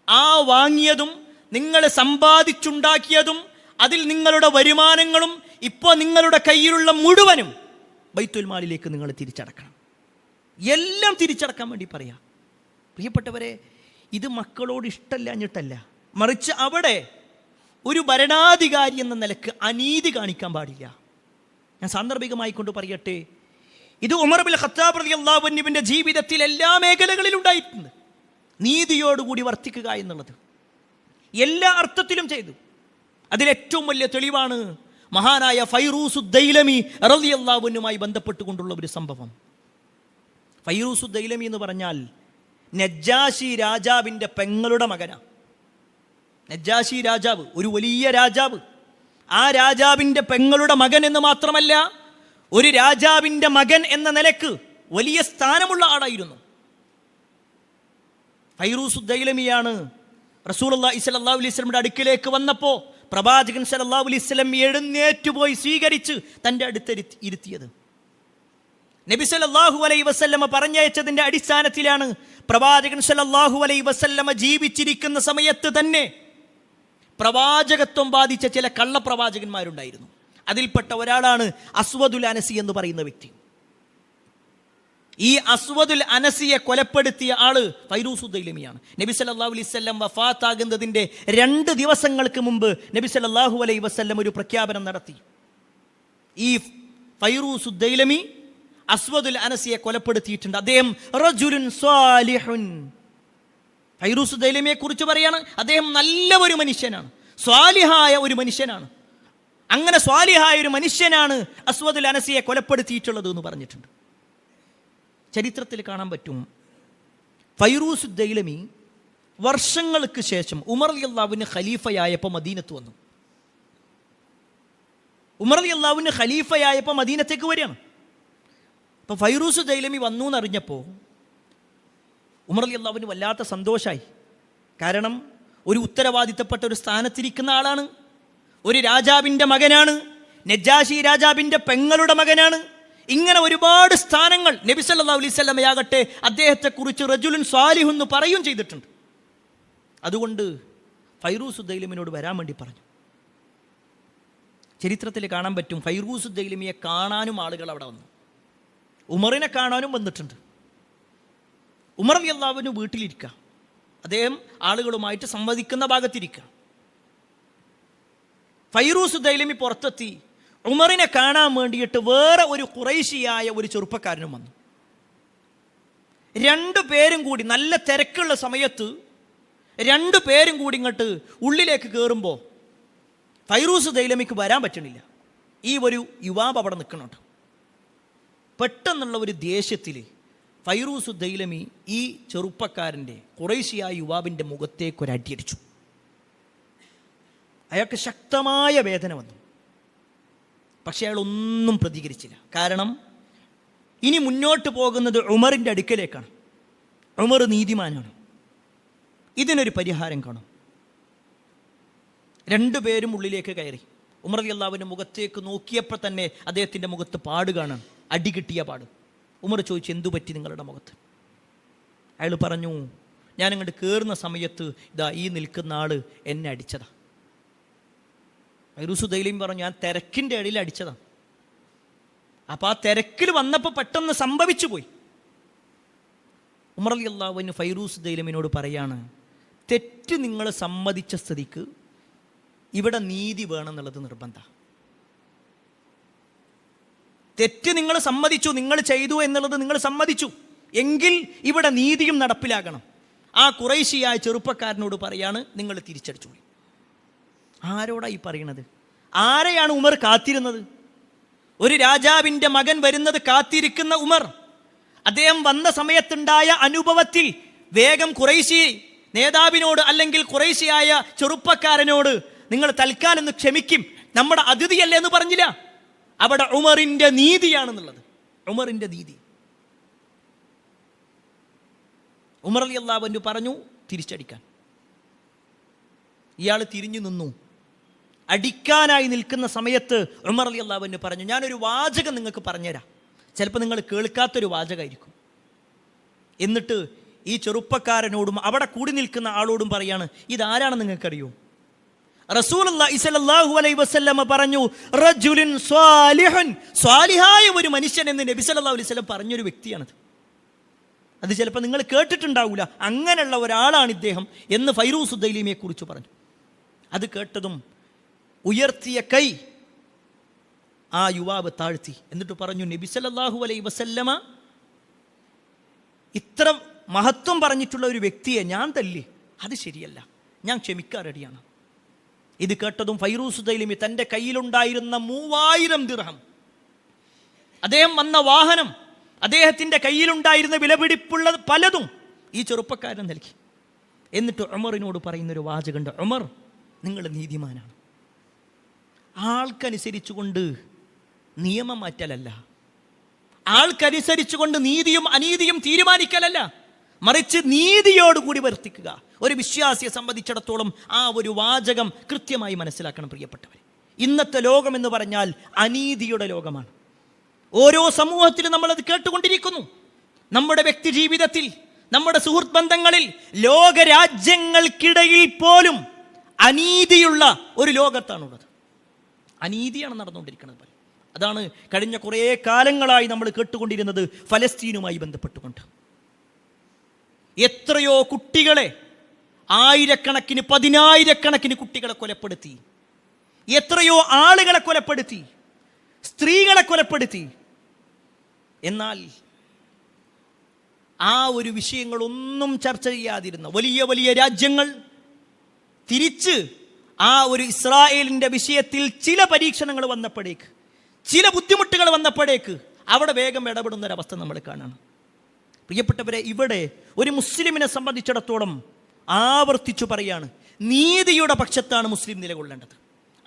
ആ വാങ്ങിയതും നിങ്ങൾ സമ്പാദിച്ചുണ്ടാക്കിയതും അതിൽ നിങ്ങളുടെ വരുമാനങ്ങളും ഇപ്പോൾ നിങ്ങളുടെ കയ്യിലുള്ള മുഴുവനും ബൈത്തുൽ മാലിലേക്ക് നിങ്ങൾ തിരിച്ചടക്കണം. എല്ലാം തിരിച്ചടക്കാൻ വേണ്ടി പറയാം. പ്രിയപ്പെട്ടവരെ, ഇത് മക്കളോട് ഇഷ്ടമില്ലാഞ്ഞിട്ടല്ല, മറിച്ച് അവിടെ ഒരു ഭരണാധികാരി എന്ന നിലക്ക് അനീതി കാണിക്കാൻ പാടില്ല. ഞാൻ സാന്ദർഭികമായി കൊണ്ട് പറയട്ടെ, ഇത് ഉമർ ഇബ്നുൽ ഖത്താബ് റളിയല്ലാഹു അൻഹുവിൻ്റെ ജീവിതത്തിൽ എല്ലാ മേഖലകളിലും ഉണ്ടായിട്ടുണ്ട്. നീതിയോടുകൂടി വർത്തിക്കുക എന്നുള്ളത് എല്ലാ അർത്ഥത്തിലും ചെയ്തു. അതിലേറ്റവും വലിയ തെളിവാണ് മഹാനായ ഫൈറൂസ് ദൈലമി റളിയല്ലാഹു അൻഹുമായി ബന്ധപ്പെട്ടുകൊണ്ടുള്ള ഒരു സംഭവം. ഫൈറൂസ് ദൈലമി എന്ന് പറഞ്ഞാൽ നജ്ജാശി രാജാവിൻ്റെ പെങ്ങളുടെ മകനാണ്. നജ്ജാശി രാജാവ് ഒരു വലിയ രാജാവ്. ആ രാജാവിൻ്റെ പെങ്ങളുടെ മകൻ എന്ന് മാത്രമല്ല, ഒരു രാജാവിൻ്റെ മകൻ എന്ന നിലക്ക് വലിയ സ്ഥാനമുള്ള ആളായിരുന്നു. ഫൈറൂസ് ദൈലമിയാണ് റസൂലുള്ളാഹി സ്വല്ലല്ലാഹു അലൈഹി വസല്ലമയുടെ അടുക്കിലേക്ക് വന്നപ്പോൾ പ്രവാചകൻ സ്വല്ലല്ലാഹു അലൈഹി വസല്ലം എഴുന്നേറ്റുപോയി സ്വീകരിച്ച് തൻ്റെ അടുത്ത് ഇരുത്തിയത്. നബി സല്ലല്ലാഹു അലൈഹി വസല്ലമ പറഞ്ഞയച്ചതിൻ്റെ അടിസ്ഥാനത്തിലാണ് പ്രവാചകൻ സല്ലല്ലാഹു അലൈഹി വസല്ലമ ജീവിച്ചിരിക്കുന്ന സമയത്ത് തന്നെ പ്രവാചകത്വം ബാധിച്ച ചില കള്ളപ്രവാചകന്മാരുണ്ടായിരുന്നു. അതിൽപ്പെട്ട ഒരാളാണ് അസ്വദുൽ അനസി എന്ന് പറയുന്ന വ്യക്തി. ഈ അസ്വദുൽ അനസിയെ കൊലപ്പെടുത്തിയ ആള് ഫൈറൂസ് ദൈലമിയാണ്. നബി സല്ലല്ലാഹു അലൈഹി വസല്ലം വഫാത്താകുന്നതിൻ്റെ 2 ദിവസങ്ങൾക്ക് മുമ്പ് നബി സല്ലല്ലാഹു അലൈഹി വസല്ലം ഒരു പ്രഖ്യാപനം നടത്തി. ഈ ഫൈറൂസ് ദൈലമി അസ്വദുൽ അനസിയെ കൊലപ്പെടുത്തിയിട്ടുണ്ട്. അദ്ദേഹം റജുലുൻ സ്വാലിഹുൻ. ഫൈറൂസ് ദൈലമിയെ കുറിച്ച് പറയാണ്, അദ്ദേഹം നല്ല ഒരു മനുഷ്യനാണ്, സ്വാലിഹായ ഒരു മനുഷ്യനാണ്. അങ്ങനെ സ്വാലിഹായ ഒരു മനുഷ്യനാണ് അസ്വദുൽ അനസിയെ കൊലപ്പെടുത്തിയിട്ടുള്ളത് എന്ന് പറഞ്ഞിട്ടുണ്ട്. ചരിത്രത്തിൽ കാണാൻ പറ്റും, ഫൈറൂസ് ദൈലമി വർഷങ്ങൾക്ക് ശേഷം ഉമർ റളിയല്ലാഹുവിന് ഖലീഫയായപ്പോൾ മദീനത്ത് വന്നു. ഉമർ റളിയല്ലാഹുവിന് ഖലീഫയായപ്പോൾ മദീനത്തേക്ക് വരികയാണ്. അപ്പോൾ ഫൈറൂസ് ദൈലമി വന്നു എന്നറിഞ്ഞപ്പോൾ ഉമർ റളിയല്ലാഹുവിന് വല്ലാത്ത സന്തോഷമായി. കാരണം ഒരു ഉത്തരവാദിത്തപ്പെട്ട ഒരു സ്ഥാനത്തിരിക്കുന്ന ആളാണ്, ഒരു രാജാവിൻ്റെ മകനാണ്, നജാശി രാജാവിൻ്റെ പെങ്ങളുടെ മകനാണ്. ഇങ്ങനെ ഒരുപാട് സ്ഥാനങ്ങൾ നബി സല്ലല്ലാഹു അലൈഹി വസല്ലമയാകട്ടെ അദ്ദേഹത്തെക്കുറിച്ച് റജുലുൻ സ്വാലിഹ് എന്ന് പറയും ചെയ്തിട്ടുണ്ട്. അതുകൊണ്ട് ഫൈറൂസ് ദൈലമിനോട് വരാൻ വേണ്ടി പറഞ്ഞു. ചരിത്രത്തിൽ കാണാൻ പറ്റും, ഫൈറൂസ് ദൈലമിയെ കാണാനും ആളുകൾ അവിടെ വന്നു, ഉമറിനെ കാണാനും വന്നിട്ടുണ്ട്. ഉമർ റളിയല്ലാഹുവിന് വീട്ടിലിരിക്കുക, അദ്ദേഹം ആളുകളുമായിട്ട് സംവദിക്കുന്ന ഭാഗത്തിരിക്കുക. ഫൈറൂസ് ദൈലമി പുറത്തെത്തി ഉമറിനെ കാണാൻ വേണ്ടിയിട്ട് വേറെ ഒരു ഖുറൈശിയായ ഒരു ചെറുപ്പക്കാരനും വന്നു. രണ്ടുപേരും കൂടി നല്ല തിരക്കുള്ള സമയത്ത് രണ്ടുപേരും കൂടി ഇങ്ങോട്ട് ഉള്ളിലേക്ക് കയറുമ്പോൾ ഫൈറൂസ് ദൈലമിക്ക് വരാൻ പറ്റണില്ല. ഈ ഒരു യുവാവ് അവിടെ നിൽക്കണുണ്ട്. പെട്ടെന്നുള്ള ഒരു ദേഷ്യത്തിൽ ഫൈറൂസ് ദൈലമി ഈ ചെറുപ്പക്കാരൻ്റെ ഖുറൈശിയായ യുവാവിൻ്റെ മുഖത്തേക്ക് ഒരു അടിയടിച്ചു. അയാൾക്ക് ശക്തമായ വേദന വന്നു. പക്ഷെ അയാൾ ഒന്നും പ്രതികരിച്ചില്ല. കാരണം ഇനി മുന്നോട്ട് പോകുന്നത് ഉമറിൻ്റെ അടുക്കലേക്കാണ്. ഉമർ നീതിമാനാണ്, ഇതിനൊരു പരിഹാരം കാണും. രണ്ടുപേരും ഉള്ളിലേക്ക് കയറി. ഉമർ റളിയല്ലാഹുവിൻ്റെ മുഖത്തേക്ക് നോക്കിയപ്പോൾ തന്നെ അദ്ദേഹത്തിൻ്റെ മുഖത്ത് പാട് കാണാൻ, അടി കിട്ടിയ പാട്. ഉമർ ചോദിച്ചു, എന്തു പറ്റി നിങ്ങളുടെ മുഖത്ത്? അയാൾ പറഞ്ഞു, ഞാൻ അങ്ങോട്ട് കയറുന്ന സമയത്ത് ഇതാ ഈ നിൽക്കുന്ന ആള് എന്നെ അടിച്ചതാ. ഫൈറൂസ് ദൈലമി പറഞ്ഞു, ഞാൻ തിരക്കിൻ്റെ ഇടയിൽ അടിച്ചതാണ്. അപ്പോൾ ആ തിരക്കിൽ വന്നപ്പോൾ പെട്ടെന്ന് സംഭവിച്ചു പോയി. ഉമർ റളിയല്ലാഹു അൻഹു ഫൈറൂസ് ദൈലമിനോട് പറയാണ്, തെറ്റ് നിങ്ങൾ സമ്മതിച്ച സ്ഥിതിക്ക് ഇവിടെ നീതി വേണമെന്നുള്ളത് നിർബന്ധമാണ്. തെറ്റ് നിങ്ങൾ സമ്മതിച്ചു, നിങ്ങൾ ചെയ്തു എന്നുള്ളത് നിങ്ങൾ സമ്മതിച്ചു എങ്കിൽ ഇവിടെ നീതിയും നടപ്പിലാകണം. ആ ഖുറൈശിയായ ചെറുപ്പക്കാരനോട് പറയാണ്, നിങ്ങൾ തിരിച്ചടിച്ചു. ആരോടാ ഈ പറയണത്? ആരെയാണ് ഉമർ കാത്തിരുന്നത്? ഒരു രാജാവിൻ്റെ മകൻ വരുന്നത് കാത്തിരിക്കുന്ന ഉമർ, അദ്ദേഹം വന്ന സമയത്തുണ്ടായ അനുഭവത്തിൽ വേഗം ഖുറൈശി നേതാവിനോട് അല്ലെങ്കിൽ ഖുറൈശിയായ ചെറുപ്പക്കാരനോട് നിങ്ങൾ തൽക്കാലം ഒന്ന് ക്ഷമിക്കും, നമ്മുടെ അതിഥിയല്ലേ എന്ന് പറഞ്ഞില്ല. അവിടെ ഉമറിൻ്റെ നീതിയാണെന്നുള്ളത്, ഉമറിൻ്റെ നീതി. ഉമർ റളിയല്ലാഹു അൻഹു പറഞ്ഞു തിരിച്ചടിക്കാൻ. ഇയാൾ തിരിഞ്ഞു നിന്നു. അടിക്കാനായി നിൽക്കുന്ന സമയത്ത് ഉമർ റളിയല്ലാഹു അൻഹു പറഞ്ഞു, ഞാനൊരു വാചകം നിങ്ങൾക്ക് പറഞ്ഞുതരാം, ചിലപ്പോൾ നിങ്ങൾ കേൾക്കാത്തൊരു വാചകമായിരിക്കും. എന്നിട്ട് ഈ ചെറുപ്പക്കാരനോടും അവിടെ കൂടി നിൽക്കുന്ന ആളോടും പറയാണ്, ഇതാരാണെന്ന് നിങ്ങൾക്കറിയോ? റസൂലുള്ളാഹി സ്വല്ലല്ലാഹു അലൈഹി വസല്ലമ പറഞ്ഞു, റജുലുൻ സ്വാലിഹുൻ, സ്വാലിഹായ ഒരു മനുഷ്യൻ എന്ന് നബി സല്ലല്ലാഹു അലൈഹി വസല്ലം പറഞ്ഞൊരു വ്യക്തിയാണത്. അത് ചിലപ്പോൾ നിങ്ങൾ കേട്ടിട്ടുണ്ടാവില്ല, അങ്ങനെയുള്ള ഒരാളാണ് ഇദ്ദേഹം എന്ന് ഫൈറൂസ് ദൈലമിയെ കുറിച്ച് പറഞ്ഞു. അത് കേട്ടതും ഉയർത്തിയ കൈ ആ യുവാവ് താഴ്ത്തി. എന്നിട്ട് പറഞ്ഞു, നബി സല്ലല്ലാഹു അലൈഹി വസല്ലമ ഇത്ര മഹത്വം പറഞ്ഞിട്ടുള്ള ഒരു വ്യക്തിയെ ഞാൻ തല്ലി, അത് ശരിയല്ല, ഞാൻ ക്ഷമിക്കാൻ റെഡിയാണ്. ഇത് കേട്ടതും ഫൈറൂസ് ദൈലമി തൻ്റെ കയ്യിലുണ്ടായിരുന്ന 3000 ദിർഹം, അദ്ദേഹം വന്ന വാഹനം, അദ്ദേഹത്തിൻ്റെ കയ്യിലുണ്ടായിരുന്ന വിലപിടിപ്പുള്ള പലതും ഈ ചെറുപ്പക്കാരൻ നൽകി. എന്നിട്ട് ഉമറിനോട് പറയുന്നൊരു വാചകമുണ്ട്, ഉമർ നിങ്ങൾ നീതിമാനാണ്. ആൾക്കനുസരിച്ചുകൊണ്ട് നിയമം മാറ്റലല്ല, ആൾക്കനുസരിച്ചുകൊണ്ട് നീതിയും അനീതിയും തീരുമാനിക്കലല്ല, മറിച്ച് നീതിയോടുകൂടി വർത്തിക്കുക. ഒരു വിശ്വാസിയെ സംബന്ധിച്ചിടത്തോളം ആ ഒരു വാചകം കൃത്യമായി മനസ്സിലാക്കണം പ്രിയപ്പെട്ടവരെ. ഇന്നത്തെ ലോകം എന്ന് പറഞ്ഞാൽ അനീതിയുടെ ലോകമാണ്. ഓരോ സമൂഹത്തിലും നമ്മളത് കേട്ടുകൊണ്ടിരിക്കുന്നു. നമ്മുടെ വ്യക്തി ജീവിതത്തിൽ, നമ്മുടെ സുഹൃത്ത് ബന്ധങ്ങളിൽ, ലോകരാജ്യങ്ങൾക്കിടയിൽ പോലും അനീതിയുള്ള ഒരു ലോകത്താണുള്ളത്. അനീതിയാണ് നടന്നുകൊണ്ടിരിക്കുന്നത്. അതാണ് കഴിഞ്ഞ കുറേ കാലങ്ങളായി നമ്മൾ കേട്ടുകൊണ്ടിരുന്നത് ഫലസ്തീനുമായി ബന്ധപ്പെട്ടുകൊണ്ട്. എത്രയോ കുട്ടികളെ, ആയിരക്കണക്കിന് 10,000-കണക്കിന് കുട്ടികളെ കൊലപ്പെടുത്തി, എത്രയോ ആളുകളെ കൊലപ്പെടുത്തി, സ്ത്രീകളെ കൊലപ്പെടുത്തി. എന്നാൽ ആ ഒരു വിഷയങ്ങളൊന്നും ചർച്ച ചെയ്യാതിരുന്ന വലിയ വലിയ രാജ്യങ്ങൾ തിരിച്ച് ആ ഒരു ഇസ്രായേലിൻ്റെ വിഷയത്തിൽ ചില പരീക്ഷണങ്ങൾ വന്നപ്പോഴേക്ക്, ചില ബുദ്ധിമുട്ടുകൾ വന്നപ്പോഴേക്ക് അവിടെ വേഗം ഇടപെടുന്നൊരവസ്ഥ നമ്മൾ കാണണം. പ്രിയപ്പെട്ടവരെ, ഇവിടെ ഒരു മുസ്ലിമിനെ സംബന്ധിച്ചിടത്തോളം ആവർത്തിച്ചു പറയാണ്, നീതിയുടെ പക്ഷത്താണ് മുസ്ലിം നിലകൊള്ളേണ്ടത്,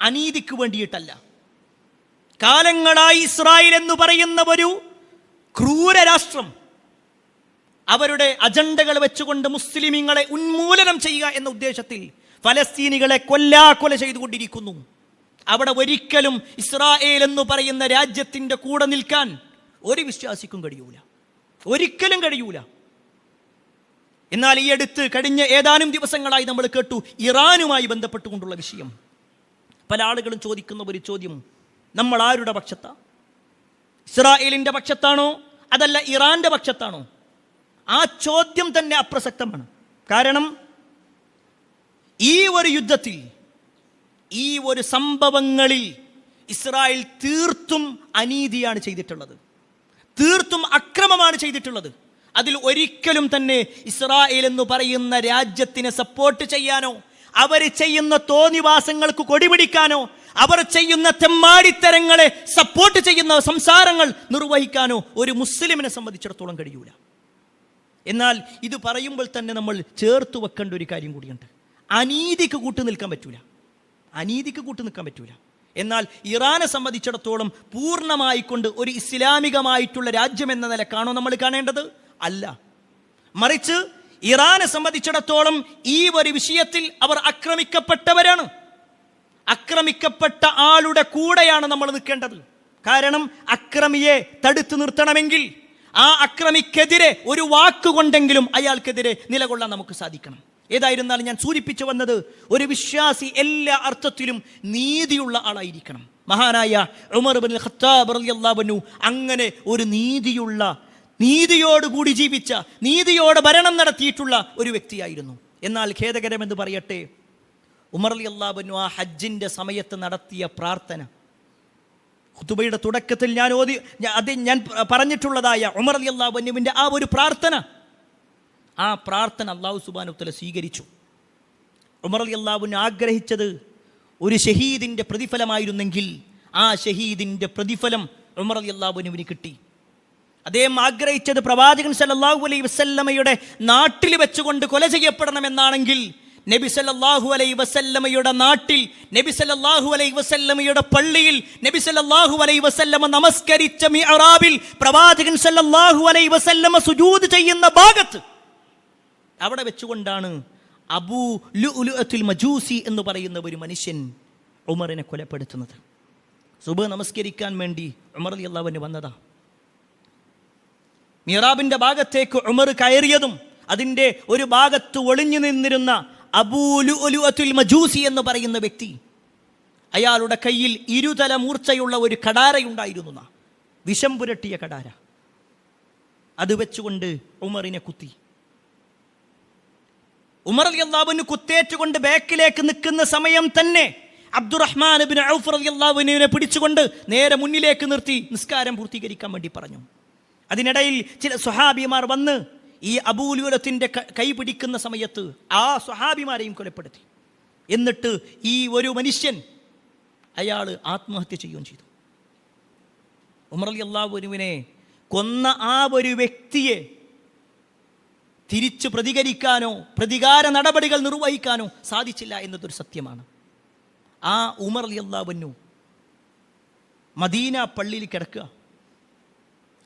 അനീതിക്ക് വേണ്ടിയിട്ടല്ല. കാലങ്ങളായി ഇസ്രായേൽ എന്ന് പറയുന്ന ഒരു ക്രൂര രാഷ്ട്രം അവരുടെ അജണ്ടകൾ വെച്ചുകൊണ്ട് മുസ്ലിമീങ്ങളെ ഉന്മൂലനം ചെയ്യുക എന്ന ഉദ്ദേശത്തിൽ ഫലസ്തീനികളെ കൊല്ലാക്കൊല ചെയ്തുകൊണ്ടിരിക്കുന്നു. അവിടെ ഒരിക്കലും ഇസ്രായേൽ എന്ന് പറയുന്ന രാജ്യത്തിൻ്റെ കൂടെ നിൽക്കാൻ ഒരു വിശ്വാസിക്കും കഴിയൂല, ഒരിക്കലും കഴിയൂല. എന്നാൽ ഈ അടുത്ത് കഴിഞ്ഞ ഏതാനും ദിവസങ്ങളായി നമ്മൾ കേട്ടു ഇറാനുമായി ബന്ധപ്പെട്ടുകൊണ്ടുള്ള വിഷയം. പല ആളുകളും ചോദിക്കുന്ന ഒരു ചോദ്യം, നമ്മൾ ആരുടെ പക്ഷത്താ? ഇസ്രായേലിൻ്റെ പക്ഷത്താണോ അതല്ല ഇറാന്റെ പക്ഷത്താണോ? ആ ചോദ്യം തന്നെ അപ്രസക്തമാണ്. കാരണം ഈ ഒരു യുദ്ധത്തിൽ, ഈ ഒരു സംഭവങ്ങളിൽ ഇസ്രായേൽ തീർത്തും അനീതിയാണ് ചെയ്തിട്ടുള്ളത്, തീർത്തും അക്രമമാണ് ചെയ്തിട്ടുള്ളത്. അതിൽ ഒരിക്കലും തന്നെ ഇസ്രായേൽ എന്ന് പറയുന്ന രാജ്യത്തിനെ സപ്പോർട്ട് ചെയ്യാനോ അവർ ചെയ്യുന്ന തോന്നിവാസങ്ങൾക്ക് കൊടിപിടിക്കാനോ അവർ ചെയ്യുന്ന തെമ്മാടിത്തരങ്ങളെ സപ്പോർട്ട് ചെയ്യുന്ന സംസാരങ്ങൾ നിർവഹിക്കാനോ ഒരു മുസ്ലിമിനെ സംബന്ധിച്ചിടത്തോളം കഴിയൂല. എന്നാൽ ഇത് പറയുമ്പോൾ തന്നെ നമ്മൾ ചേർത്ത് വെക്കേണ്ട ഒരു കാര്യം കൂടിയുണ്ട്. അനീതിക്ക് കൂട്ടു നിൽക്കാൻ പറ്റൂല, അനീതിക്ക് കൂട്ടു നിൽക്കാൻ പറ്റൂല. എന്നാൽ ഇറാനെ സംബന്ധിച്ചിടത്തോളം പൂർണ്ണമായിക്കൊണ്ട് ഒരു ഇസ്ലാമികമായിട്ടുള്ള രാജ്യം എന്ന നിലക്കാണോ നമ്മൾ കാണേണ്ടത്? അല്ല. മറിച്ച് ഇറാനെ സംബന്ധിച്ചിടത്തോളം ഈ ഒരു വിഷയത്തിൽ അവർ ആക്രമിക്കപ്പെട്ടവരാണ്. ആക്രമിക്കപ്പെട്ട ആളുടെ കൂടെയാണ് നമ്മൾ നിൽക്കേണ്ടത്. കാരണം അക്രമിയെ തടുത്തു നിർത്തണമെങ്കിൽ ആ അക്രമിക്കെതിരെ ഒരു വാക്കുകൊണ്ടെങ്കിലും അയാൾക്കെതിരെ നിലകൊള്ളാൻ നമുക്ക് സാധിക്കണം. ഏതായിരുന്നാലും ഞാൻ സൂചിപ്പിച്ചു വന്നത്, ഒരു വിശ്വാസി എല്ലാ അർത്ഥത്തിലും നീതിയുള്ള ആളായിരിക്കണം. മഹാനായ ഉമർ ഇബ്നുൽ ഖത്താബ് റളിയല്ലാഹു അൻഹു അങ്ങനെ ഒരു നീതിയോടുകൂടി ജീവിച്ച, നീതിയോടെ ഭരണം നടത്തിയിട്ടുള്ള ഒരു വ്യക്തിയായിരുന്നു. എന്നാൽ ഖേദകരമെന്ന് പറയട്ടെ, ഉമർ റളിയല്ലാഹു അൻഹു ആ ഹജ്ജിന്റെ സമയത്ത് നടത്തിയ പ്രാർത്ഥന, ഖുതുബയുടെ തുടക്കത്തിൽ ഞാൻ പറഞ്ഞിട്ടുള്ളതായ ഉമർ റളിയല്ലാഹു അൻഹുവിന്റെ ആ ഒരു പ്രാർത്ഥന, ആ പ്രാർത്ഥന അല്ലാഹു സുബ്ഹാനഹു വ തആല സ്വീകരിച്ചു. ഉമർ റളിയല്ലാഹു അൻഹു ആഗ്രഹിച്ചത് ഒരു ഷഹീദിന്റെ പ്രതിഫലമായിരുന്നെങ്കിൽ ആ ഷഹീദിന്റെ പ്രതിഫലം ഉമർ റളിയല്ലാഹു അൻഹുവിന് കിട്ടി. അദ്ദേഹം ആഗ്രഹിച്ചത് പ്രവാചകൻ സല്ലല്ലാഹു അലൈഹി വസല്ലമയുടെ നാട്ടിൽ വെച്ചുകൊണ്ട് കൊല ചെയ്യപ്പെടണമെന്നാണെങ്കിൽ നബി സല്ലല്ലാഹു അലൈഹി വസല്ലമയുടെ നാട്ടിൽ, നബി സല്ലല്ലാഹു അലൈഹി വസല്ലമയുടെ പള്ളിയിൽ, നബി സല്ലല്ലാഹു അലൈഹി വസല്ലമ നമസ്കരിച്ച മിഅ്റാബിൽ, പ്രവാചകൻ സല്ലല്ലാഹു അലൈഹി വസല്ലമ സുജൂദ് ചെയ്യുന്ന ഭാഗത്ത്, അവിടെ വെച്ചുകൊണ്ടാണ് അബൂ ലുഅ്ലുഅത്തുൽ മജൂസി എന്ന് പറയുന്ന ഒരു മനുഷ്യൻ ഉമറിനെ കൊലപ്പെടുത്തുന്നത്. സുബ്ഹ് നമസ്കരിക്കാൻ വേണ്ടി ഉമർ റളിയല്ലാഹു അൻഹു വന്നതാ. മിഹ്റാബിന്റെ ഭാഗത്തേക്ക് ഉമർ കയറിയതും അതിൻ്റെ ഒരു ഭാഗത്ത് ഒളിഞ്ഞു നിന്നിരുന്ന അബൂ ലുഅ്ലുഅത്തുൽ മജൂസി എന്ന് പറയുന്ന വ്യക്തി, അയാളുടെ കയ്യിൽ ഇരുതല മൂർച്ചയുള്ള ഒരു കടാരയുണ്ടായിരുന്നു, വിഷം പുരട്ടിയ കടാര. അത് വെച്ചുകൊണ്ട് ഉമറിനെ കുത്തി. ഉമർ റളിയല്ലാഹു അൻഹു കുത്തേറ്റുകൊണ്ട് ബാക്കിലേക്ക് നിൽക്കുന്ന സമയം തന്നെ അബ്ദുറഹ്മാൻ ഇബ്നു ഔഫ് റളിയല്ലാഹു അൻഹുവിനെ പിടിച്ചുകൊണ്ട് നേരെ മുന്നിലേക്ക് നിർത്തി നിസ്കാരം പൂർത്തീകരിക്കാൻ വേണ്ടി പറഞ്ഞു. അതിനിടയിൽ ചില സ്വഹാബിമാർ വന്ന് ഈ അബൂ ലുഅ്ലുഅത്തിന്റെ കൈ പിടിക്കുന്ന സമയത്ത് ആ സ്വഹാബിമാരെയും കൊലപ്പെടുത്തി. എന്നിട്ട് ഈ ഒരു മനുഷ്യൻ അയാൾ ആത്മഹത്യ ചെയ്യുകയും ചെയ്തു. ഉമർ റളിയല്ലാഹു അൻഹുവിനെ കൊന്ന ആ ഒരു വ്യക്തിയെ തിരിച്ചു പ്രതികരിക്കാനോ പ്രതികാര നടപടികൾ നിർവഹിക്കാനോ സാധിച്ചില്ല എന്നതൊരു സത്യമാണ്. ആ ഉമർ റളിയല്ലാഹു അൻഹു മദീന പള്ളിയിൽ കിടക്കുക.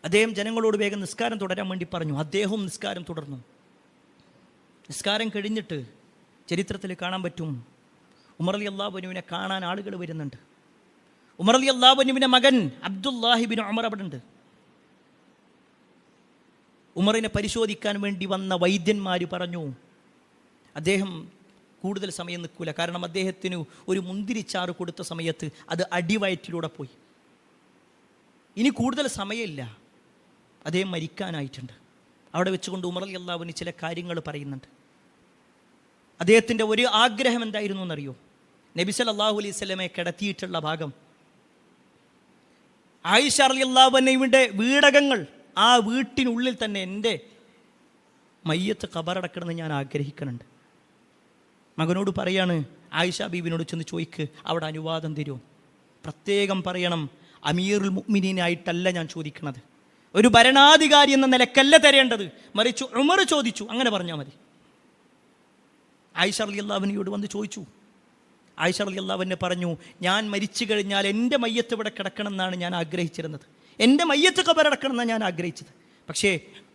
അദ്ദേഹം ജനങ്ങളോട് വേഗം നിസ്കാരം തുടരാൻ വേണ്ടി പറഞ്ഞു. അദ്ദേഹവും നിസ്കാരം തുടർന്നു. നിസ്കാരം കഴിഞ്ഞിട്ട് ചരിത്രത്തിൽ കാണാൻ പറ്റും, ഉമർ റളിയല്ലാഹു അൻഹുവിനെ കാണാൻ ആളുകൾ വരുന്നുണ്ട്. ഉമർ റളിയല്ലാഹു അൻഹുവിൻ്റെ മകൻ അബ്ദുല്ലാഹി ഇബ്നു ഉമർ അവിടെ ഉണ്ട്. ഉമറിനെ പരിശോധിക്കാൻ വേണ്ടി വന്ന വൈദ്യന്മാർ പറഞ്ഞു അദ്ദേഹം കൂടുതൽ സമയം നിൽക്കൂല. കാരണം അദ്ദേഹത്തിന് ഒരു മുന്തിരിച്ചാറ് കൊടുത്ത സമയത്ത് അത് അടിവയറ്റിലൂടെ പോയി. ഇനി കൂടുതൽ സമയമില്ല, അദ്ദേഹം മരിക്കാനായിട്ടുണ്ട്. അവിടെ വെച്ചുകൊണ്ട് ഉമർ റളിയല്ലാഹു അൻഹു ചില കാര്യങ്ങൾ പറയുന്നുണ്ട്. അദ്ദേഹത്തിൻ്റെ ഒരു ആഗ്രഹം എന്തായിരുന്നു എന്നറിയോ? നബി സല്ലല്ലാഹു അലൈഹി വസല്ലമയെ കിടത്തിയിട്ടുള്ള ഭാഗം, ആയിഷ റളിയല്ലാഹു അൻഹയുടെ വീടകങ്ങൾ, ആ വീട്ടിനുള്ളിൽ തന്നെ എൻ്റെ മയ്യത്ത് ഖബറടക്കണമെന്ന് ഞാൻ ആഗ്രഹിക്കുന്നുണ്ട്. മകനോട് പറയാണ്, ആയിഷ ബീവിനോട് ചെന്ന് ചോദിക്ക്, അവിടെ അനുവാദം തരുമോ? പ്രത്യേകം പറയണം, അമീറുൽ മുഅ്മിനീനായിട്ടല്ല ഞാൻ ചോദിക്കണത്, ഒരു ഭരണാധികാരി എന്ന നിലക്കല്ല തരേണ്ടത്, മറിച്ച് ഉമർ ചോദിച്ചു, അങ്ങനെ പറഞ്ഞാൽ മതി. ആയിഷ റളിയല്ലാഹുവിനോട് വന്ന് ചോദിച്ചു. ആയിഷ റളിയല്ലാഹു പറഞ്ഞു, ഞാൻ മരിച്ചു കഴിഞ്ഞാൽ എൻ്റെ മയ്യത്ത് ഇവിടെ കിടക്കണം എന്നാണ് ഞാൻ ആഗ്രഹിച്ചിരുന്നത്, എൻ്റെ മയ്യത്ത് ഖബറടക്കണം എന്നാണ് ഞാൻ ആഗ്രഹിച്ചത്. പക്ഷേ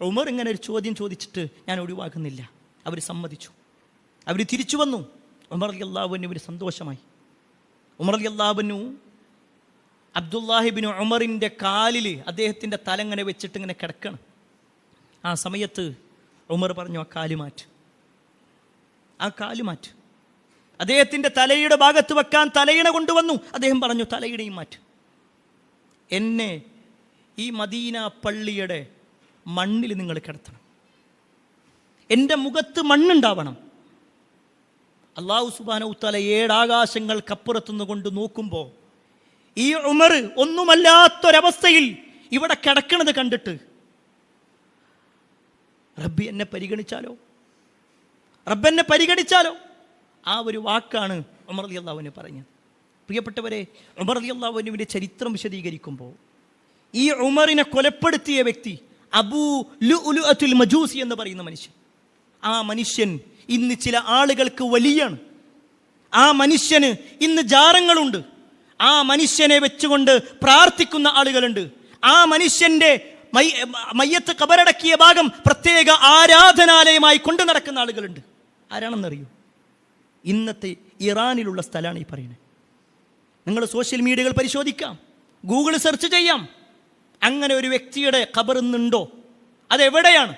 ഉമർ ഇങ്ങനെ ഒരു ചോദ്യം ചോദിച്ചിട്ട് ഞാൻ ഒഴിവാക്കുന്നില്ല. അവർ സമ്മതിച്ചു. അവർ തിരിച്ചു വന്നു. ഉമർ റളിയല്ലാഹുവിന് സന്തോഷമായി. ഉമർ റളിയല്ലാഹു അബ്ദുല്ലാഹിബിൻ ഉമറിൻ്റെ കാലിൽ അദ്ദേഹത്തിൻ്റെ തലങ്ങനെ വെച്ചിട്ട് ഇങ്ങനെ കിടക്കണം. ആ സമയത്ത് ഉമർ പറഞ്ഞു, ആ കാല് മാറ്റ്. അദ്ദേഹത്തിൻ്റെ തലയുടെ ഭാഗത്ത് വെക്കാൻ തലയിണ കൊണ്ടുവന്നു. അദ്ദേഹം പറഞ്ഞു, തലയിണയും മാറ്റ്. എന്നെ ഈ മദീന പള്ളിയുടെ മണ്ണിൽ നിങ്ങൾ കിടത്തണം, എൻ്റെ മുഖത്ത് മണ്ണുണ്ടാവണം. അല്ലാഹു സുബ്ഹാനഹു തആല 7 ആകാശങ്ങൾക്കപ്പുറത്തുനിന്ന് കൊണ്ട് നോക്കുമ്പോൾ ഈ ഉമർ ഒന്നുമല്ലാത്തൊരവസ്ഥയിൽ ഇവിടെ കിടക്കണത് കണ്ടിട്ട് റബ്ബ് എന്നെ പരിഗണിച്ചാലോ ആ ഒരു വാക്കാണ് ഉമർ റളിയല്ലാഹു പറഞ്ഞത്. പ്രിയപ്പെട്ടവരെ, ഉമർ റളിയല്ലാഹുവിൻ്റെ ചരിത്രം വിശദീകരിക്കുമ്പോൾ ഈ ഉമറിനെ കൊലപ്പെടുത്തിയ വ്യക്തി അബൂ ലുഅ്ലുഅത്തുൽ മജൂസി എന്ന് പറയുന്ന മനുഷ്യൻ, ആ മനുഷ്യൻ ഇന്ന് ചില ആളുകൾക്ക് വലിയാണ്. ആ മനുഷ്യന് ഇന്ന് ജാറങ്ങളുണ്ട്. ആ മനുഷ്യനെ വെച്ചുകൊണ്ട് പ്രാർത്ഥിക്കുന്ന ആളുകളുണ്ട്. ആ മനുഷ്യൻ്റെ മയ്യത്ത് ഖബറടക്കിയ ഭാഗം പ്രത്യേക ആരാധനാലയമായി കൊണ്ടു നടക്കുന്ന ആളുകളുണ്ട്. ആരാണെന്നറിയൂ? ഇന്നത്തെ ഇറാനിലുള്ള സ്ഥലമാണ് ഈ പറയുന്നത്. നിങ്ങൾ സോഷ്യൽ മീഡിയകൾ പരിശോധിക്കാം, ഗൂഗിൾ സെർച്ച് ചെയ്യാം. അങ്ങനെ ഒരു വ്യക്തിയുടെ ഖബർ ഇന്നുണ്ടോ? അതെവിടെയാണ്?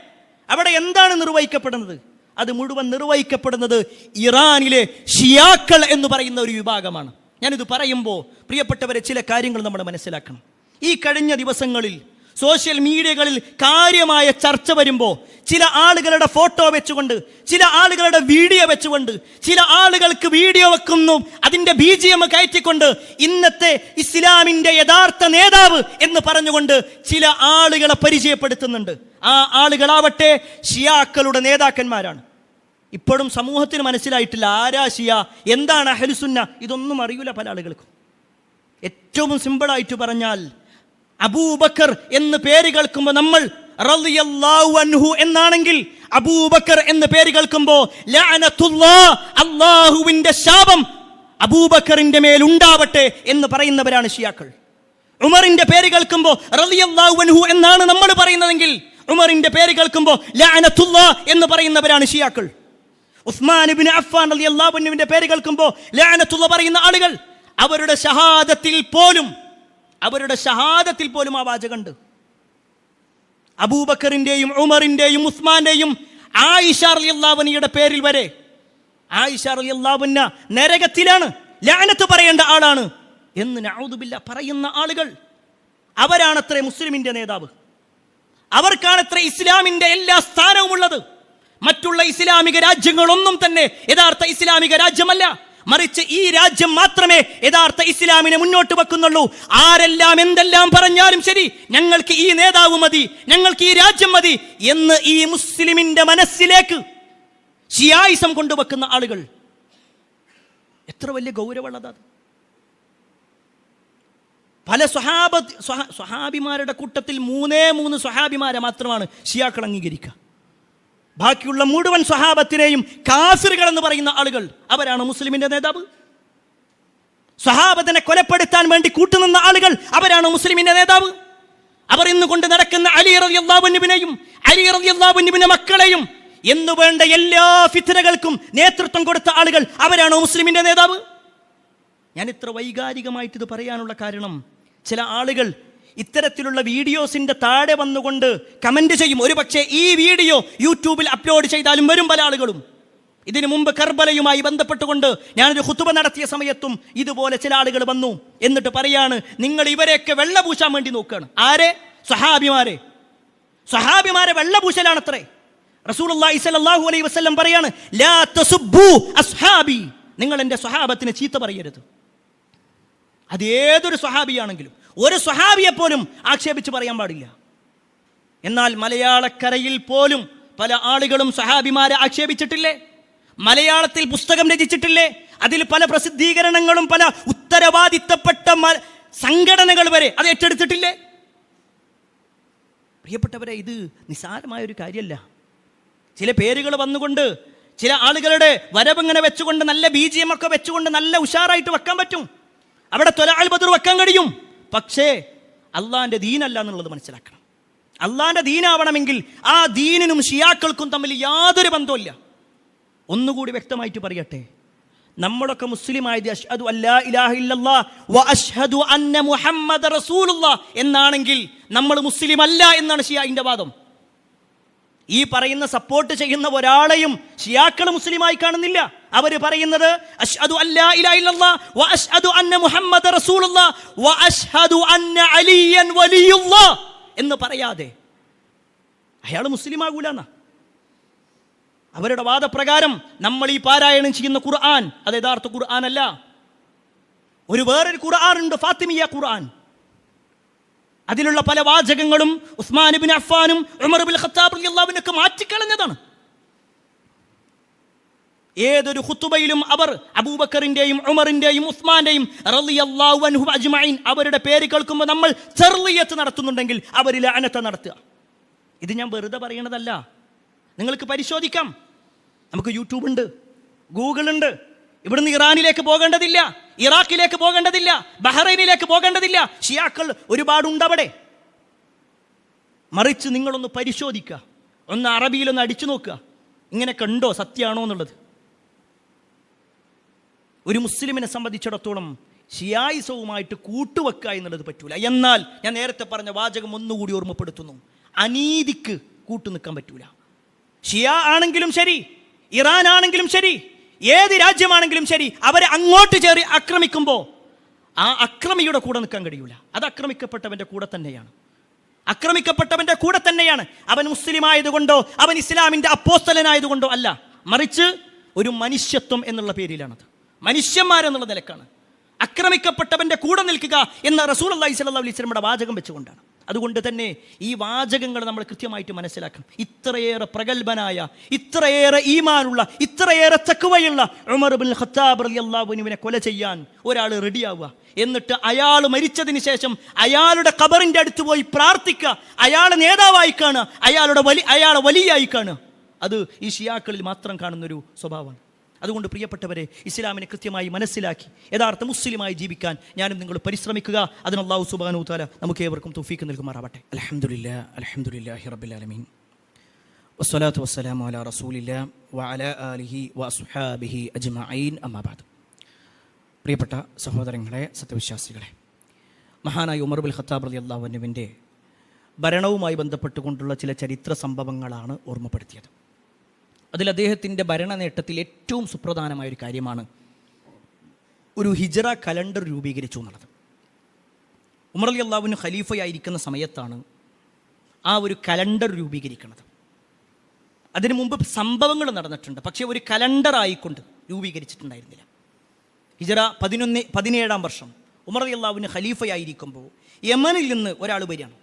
അവിടെ എന്താണ് നിർവഹിക്കപ്പെടുന്നത്? അത് മുഴുവൻ നിർവഹിക്കപ്പെടുന്നത് ഇറാനിലെ ഷിയാക്കൾ എന്ന് പറയുന്ന ഒരു വിഭാഗമാണ്. ഞാനിത് പറയുമ്പോൾ പ്രിയപ്പെട്ടവരെ, ചില കാര്യങ്ങൾ നമ്മൾ മനസ്സിലാക്കണം. ഈ കഴിഞ്ഞ ദിവസങ്ങളിൽ സോഷ്യൽ മീഡിയകളിൽ കാര്യമായ ചർച്ച വരുമ്പോൾ ചില ആളുകളുടെ ഫോട്ടോ വെച്ചുകൊണ്ട്, ചില ആളുകളുടെ വീഡിയോ വെച്ചുകൊണ്ട്, ചില ആളുകൾക്ക് വീഡിയോ വെക്കുന്നു, അതിൻ്റെ BGM കയറ്റിക്കൊണ്ട് ഇന്നത്തെ ഇസ്ലാമിൻ്റെ യഥാർത്ഥ നേതാവ് എന്ന് പറഞ്ഞുകൊണ്ട് ചില ആളുകളെ പരിചയപ്പെടുത്തുന്നുണ്ട്. ആ ആളുകളാവട്ടെ ഷിയാക്കളുടെ നേതാക്കന്മാരാണ്. ഇപ്പോഴും സമൂഹത്തിന് മനസ്സിലായിട്ടില്ല ആരാ ഷിയ, എന്താണ് അഹ്ലുസുന്ന, ഇതൊന്നും അറിയില്ല പല ആളുകൾക്കും. ഏറ്റവും സിമ്പിളായിട്ട് പറഞ്ഞാൽ, അബൂബക്കർ എന്ന് പേര് കേൾക്കുമ്പോൾ നമ്മൾ റളിയല്ലാഹു അൻഹു എന്നാണെങ്കിൽ, അബൂബക്കർ എന്ന് പേര് കേൾക്കുമ്പോൾ ലഅനത്തുല്ലാഹ്, അല്ലാഹുവിന്റെ ശാപം അബൂബക്കറിന്റെ മേൽ ഉണ്ടാവട്ടെ എന്ന് പറയുന്നവരാണ് ഷിയാക്കൾ. ഉമറിന്റെ പേര് കേൾക്കുമ്പോൾ റളിയല്ലാഹു അൻഹു എന്നാണ് നമ്മൾ പറയുന്നതെങ്കിൽ, ഉമറിന്റെ പേര് കേൾക്കുമ്പോൾ ലഅനത്തുല്ലാഹ് എന്ന് പറയുന്നവരാണ് ഷിയാക്കൾ. ഉസ്മാൻ ഇബ്നു അഫ്ഫാൻ റളിയല്ലാഹു അൻഹുവിന്റെ പേര് കേൾക്കുമ്പോൾ ലഅനത്തുല്ലാഹ് പറയുന്ന ആളുകൾ, അവരുടെ ഷഹാദത്തിൽ പോലും ആ വാചകമുണ്ട്. അബൂബക്കറിന്റെയും ഉമറിന്റെയും ഉസ്മാന്റെയും ആയിഷ റളിയല്ലാഹു അൻഹയുടെ പേരിൽ വരെ ആയിഷ റളിയല്ലാഹു അൻഹ നരകത്തിലാണ്, ലഅനത്ത് പറയേണ്ട ആളാണ് എന്ന് നഊദു ബില്ലാഹ് പറയുന്ന ആളുകൾ, അവരാണത്രേ മുസ്ലിമിന്റെ നേതാവ്. അവർക്കാണത്രേ ഇസ്ലാമിന്റെ എല്ലാ സ്ഥാനവും ഉള്ളത്. മറ്റുള്ള ഇസ്ലാമിക രാജ്യങ്ങളൊന്നും തന്നെ യഥാർത്ഥ ഇസ്ലാമിക രാജ്യമല്ല, മറിച്ച് ഈ രാജ്യം മാത്രമേ യഥാർത്ഥ ഇസ്ലാമിനെ മുന്നോട്ട് വെക്കുന്നുള്ളൂ. ആരെല്ലാം എന്തെല്ലാം പറഞ്ഞാലും ശരി, ഞങ്ങൾക്ക് ഈ നേതാവ് മതി, ഞങ്ങൾക്ക് ഈ രാജ്യം മതി എന്ന് ഈ മുസ്ലിമിന്റെ മനസ്സിലേക്ക് ഷിയായിസം കൊണ്ടുവെക്കുന്ന ആളുകൾ എത്ര വലിയ ഗൗരവമുള്ളതാണ്. പല സ്വഹാബിമാരുടെ കൂട്ടത്തിൽ 3 സ്വഹാബിമാരെ മാത്രമാണ് ഷിയാക്കൾ അംഗീകരിക്കുക. ബാക്കിയുള്ള മുഴുവൻ സ്വഹാബത്തിനെയും കാഫിറുകൾ എന്ന് പറയുന്ന ആളുകൾ, അവരാണ് മുസ്ലിമിന്റെ നേതാവ്. സ്വഹാബത്തിനെ കൊലപ്പെടുത്താൻ വേണ്ടി കൂട്ടുനിന്ന ആളുകൾ, അവരാണ് മുസ്ലിമിന്റെ നേതാവ്. അവർ ഇന്ന് കൊണ്ട് നടക്കുന്ന അലി റളിയല്ലാഹു അൻഹുവിനെയും അലി റളിയല്ലാഹു അൻഹുവിന്റെ മക്കളെയും എന്നു വേണ്ട എല്ലാ ഫിത്നകൾക്കും നേതൃത്വം കൊടുത്ത ആളുകൾ, അവരാണ് മുസ്ലിമിന്റെ നേതാവ്. ഞാൻ ഇത്ര വൈകാരികമായിട്ട് ഇത് പറയാനുള്ള കാരണം, ചില ആളുകൾ ഇത്തരത്തിലുള്ള വീഡിയോസിന്റെ താഴെ വന്നുകൊണ്ട് കമന്റ് ചെയ്യും. ഒരു പക്ഷേ ഈ വീഡിയോ യൂട്യൂബിൽ അപ്ലോഡ് ചെയ്താലും വരും പല ആളുകളും. ഇതിനു മുമ്പ് കർബലയുമായി ബന്ധപ്പെട്ടുകൊണ്ട് ഞാനൊരു ഖുതുബ നടത്തിയ സമയത്തും ഇതുപോലെ ചില ആളുകൾ വന്നു. എന്നിട്ട് പറയാണ്, നിങ്ങൾ ഇവരെയൊക്കെ വെള്ളപൂശാൻ വേണ്ടി നോക്കുകയാണ്. ആരെ? സ്വഹാബിമാരെ വെള്ളപൂശലാണത്രേ. റസൂലുള്ളാഹി സ്വല്ലല്ലാഹു അലൈഹി വസല്ലം പറയാണ്, ലാ തസുബ്ബു അസ്ഹാബി, നിങ്ങൾ എൻ്റെ സ്വഹാബത്തിനെ ചീത്ത പറയരുത്. അത് ഏതൊരു സ്വഹാബിയാണെങ്കിലും, ഒരു സ്വഹാബിയെ പോലും ആക്ഷേപിച്ച് പറയാൻ പാടില്ല. എന്നാൽ മലയാളക്കരയിൽ പോലും പല ആളുകളും സ്വഹാബിമാരെ ആക്ഷേപിച്ചിട്ടില്ലേ? മലയാളത്തിൽ പുസ്തകം രചിച്ചിട്ടില്ലേ? അതിൽ പല പ്രസിദ്ധീകരണങ്ങളും പല ഉത്തരവാദിത്തപ്പെട്ട സംഘടനകൾ വരെ അത് ഏറ്റെടുത്തിട്ടില്ലേ? പ്രിയപ്പെട്ടവരെ, ഇത് നിസ്സാരമായൊരു കാര്യമല്ല. ചില പേരുകൾ വന്നുകൊണ്ട് ചില ആളുകളുടെ വരവിങ്ങനെ വെച്ചുകൊണ്ട് നല്ല BGM ഒക്കെ വെച്ചുകൊണ്ട് നല്ല ഉഷാറായിട്ട് വെക്കാൻ പറ്റും. അവിടെ ത്വലഅൽ ബദ്ർ വെക്കാൻ കഴിയും. പക്ഷേ അള്ളാന്റെ ദീനല്ല എന്നുള്ളത് മനസ്സിലാക്കണം. അള്ളാന്റെ ദീനാവണമെങ്കിൽ ആ ദീനിനും ഷിയാക്കൾക്കും തമ്മിൽ യാതൊരു ബന്ധവുമില്ല. ഒന്നുകൂടി വ്യക്തമായിട്ട് പറയട്ടെ, നമ്മളൊക്കെ മുസ്ലിം ആയത് അഷ്ഹദു അല്ലാ ഇലാഹ ഇല്ലല്ലാഹ് വ അഷ്ഹദു അന്ന മുഹമ്മദ റസൂലുള്ളാഹ് എന്നാണെങ്കിൽ നമ്മൾ മുസ്ലിം അല്ല എന്നാണ് ഷിയായിന്റെ വാദം. ഈ പറയുന്ന സപ്പോർട്ട് ചെയ്യുന്ന ഒരാളെയും ഷിയാക്കൾ മുസ്ലിമായി കാണുന്നില്ല. അവർ പറയുന്നത് അഷ്ഹദു അല്ലാ ഇലാഹ ഇല്ലല്ലാഹ് വ അഷ്ഹദു അന്ന മുഹമ്മദ റസൂലുള്ളാഹ് വ അഷ്ഹദു അന്ന അലിയൻ വലിയുള്ളാഹ് എന്ന് പറയാതെ അയാൾ മുസ്ലിം ആകൂലെന്നാ അവരുടെ വാദപ്രകാരം. നമ്മൾ ഈ പാരായണം ചെയ്യുന്ന ഖുർആൻ അത് യഥാർത്ഥ ഖുർആൻ അല്ല. വേറൊരു ഖുർആൻ ഉണ്ട്, ഫാത്തിമിയ ഖുർആൻ. അതിലുള്ള പല വാചകങ്ങളും ഉസ്മാൻ ഇബ്നു അഫ്ഫാനും ഉമർ ഇബ്നുൽ ഖത്താബ് റളിയല്ലാഹു അൻഹു മാറ്റിക്കളഞ്ഞതാണ്. ഏതൊരു ഖുതുബയിലും അവർ അബൂബക്കറിന്റെയും ഉമറിന്റെയും ഉസ്മാന്റെയും റളിയല്ലാഹു അൻഹു അജ്മഈൻ അവരുടെ പേര് കേൾക്കുമ്പോൾ നമ്മൾ തർലിയത്ത് നടത്തുന്നുണ്ടെങ്കിൽ അവർ ലഅനത്ത് നടത്തുക. ഇത് ഞാൻ വെറുതെ പറയണതല്ല, നിങ്ങൾക്ക് പരിശോധിക്കാം. നമുക്ക് യൂട്യൂബ് ഉണ്ട്, ഗൂഗിൾ ഉണ്ട്. ഇവിടുന്ന് ഇറാനിലേക്ക് പോകേണ്ടതില്ല, ഇറാഖിലേക്ക് പോകേണ്ടതില്ല, ബഹ്റൈനിലേക്ക് പോകേണ്ടതില്ല. ഷിയാക്കൾ ഒരുപാടുണ്ട് അവിടെ. മറിച്ച് നിങ്ങളൊന്ന് പരിശോധിക്കുക, ഒന്ന് അറബിയിലൊന്ന് അടിച്ചു നോക്കുക, ഇങ്ങനെ കണ്ടോ സത്യമാണോ എന്നുള്ളത്. ഒരു മുസ്ലിമിനെ സംബന്ധിച്ചിടത്തോളം ഷിയായിസവുമായിട്ട് കൂട്ടുവെക്കുക എന്നുള്ളത് പറ്റൂല. എന്നാൽ ഞാൻ നേരത്തെ പറഞ്ഞ വാചകം ഒന്നുകൂടി ഓർമ്മപ്പെടുത്തുന്നു, അനീതിക്ക് കൂട്ടുനിൽക്കാൻ പറ്റൂല. ഷിയ ആണെങ്കിലും ശരി, ഇറാൻ ആണെങ്കിലും ശരി, ഏത് രാജ്യമാണെങ്കിലും ശരി, അവരെ അങ്ങോട്ട് ചേറി ആക്രമിക്കുമ്പോൾ ആ അക്രമിയുടെ കൂടെ നിൽക്കാൻ കഴിയൂല. അത് ആക്രമിക്കപ്പെട്ടവന്റെ കൂടെ തന്നെയാണ്. ആക്രമിക്കപ്പെട്ടവന്റെ കൂടെ തന്നെയാണ്. അവൻ മുസ്ലിം ആയതുകൊണ്ടോ അവൻ ഇസ്ലാമിന്റെ അപ്പോസ്തലനായതുകൊണ്ടോ അല്ല, മറിച്ച് ഒരു മനുഷ്യത്വം എന്നുള്ള പേരിലാണത്. മനുഷ്യന്മാരെന്നുള്ള നിലക്കാണ്. ആക്രമിക്കപ്പെട്ടവന്റെ കൂടെ നിൽക്കുക എന്ന റസൂലുള്ളാഹി സ്വല്ലല്ലാഹു അലൈഹി വസല്ലമയുടെ വാചകം വെച്ചുകൊണ്ടാണ്. അതുകൊണ്ട് തന്നെ ഈ വാചകങ്ങൾ നമ്മൾ കൃത്യമായിട്ട് മനസ്സിലാക്കണം. ഇത്രയേറെ പ്രഗത്ഭനായ, ഇത്രയേറെ ഈമാനുള്ള, ഇത്രയേറെ തഖ്വയുള്ള ഉമർ ഇബ്നുൽ ഖത്താബ് റളിയല്ലാഹു അൻഹുവിനെ കൊല ചെയ്യാൻ ഒരാൾ റെഡിയാവുക, എന്നിട്ട് അയാൾ മരിച്ചതിന് ശേഷം അയാളുടെ ഖബറിന്റെ അടുത്ത് പോയി പ്രാർത്ഥിക്കുക, അയാളെ നേതാവായി കാണുക, അയാളെ വലിയായി കാണുക, അത് ഈ ഷിയാക്കളിൽ മാത്രം കാണുന്നൊരു സ്വഭാവമാണ്. അതുകൊണ്ട് പ്രിയപ്പെട്ടവരെ, ഇസ്ലാമിനെ കൃത്യമായി മനസ്സിലാക്കി യഥാർത്ഥ മുസ്ലിമായി ജീവിക്കാൻ ഞാനും നിങ്ങൾ പരിശ്രമിക്കുക. അതിന് അല്ലാഹു സുബ്ഹാനഹു വ തആല നമുക്ക് ഏവർക്കും തൗഫീഖ് നൽകുമാറാവട്ടെ. അൽഹംദുലില്ലാഹി റബ്ബിൽ ആലമീൻ വസ്സലാത്തു വസ്സലാമു അലാ റസൂലില്ലാ വഅലാ ആലിഹി വഅസ്ഹാബിഹി അജ്മഈൻ, അമ്മാ ബഅദ്. പ്രിയപ്പെട്ട സഹോദരങ്ങളെ, സത്യവിശ്വാസികളെ, മഹാനായ ഉമർ ഇബ്നുൽ ഖത്താബ് റളിയല്ലാഹു അൻഹുവിൻ്റെ ഭരണവുമായി ബന്ധപ്പെട്ടുകൊണ്ടുള്ള ചില ചരിത്ര സംഭവങ്ങളാണ് ഓർമ്മപ്പെടുത്തിയത്. അതിൽ അദ്ദേഹത്തിൻ്റെ ഭരണ നേട്ടത്തിൽ ഏറ്റവും സുപ്രധാനമായൊരു കാര്യമാണ് ഒരു ഹിജ്റ കലണ്ടർ രൂപീകരിച്ചു എന്നുള്ളത്. ഉമർ റളിയല്ലാഹു അൻഹു ഖലീഫയായിരിക്കുന്ന സമയത്താണ് ആ ഒരു കലണ്ടർ രൂപീകരിക്കുന്നത്. അതിനു മുമ്പ് സംഭവങ്ങൾ നടന്നിട്ടുണ്ട്, പക്ഷേ ഒരു കലണ്ടറായിക്കൊണ്ട് രൂപീകരിച്ചിട്ടുണ്ടായിരുന്നില്ല. ഹിജ്റ 17-ാം വർഷം ഉമർ റളിയല്ലാഹു അൻഹു ഖലീഫയായിരിക്കുമ്പോൾ യമനിൽ നിന്ന് ഒരാൾ വരികയാണ്.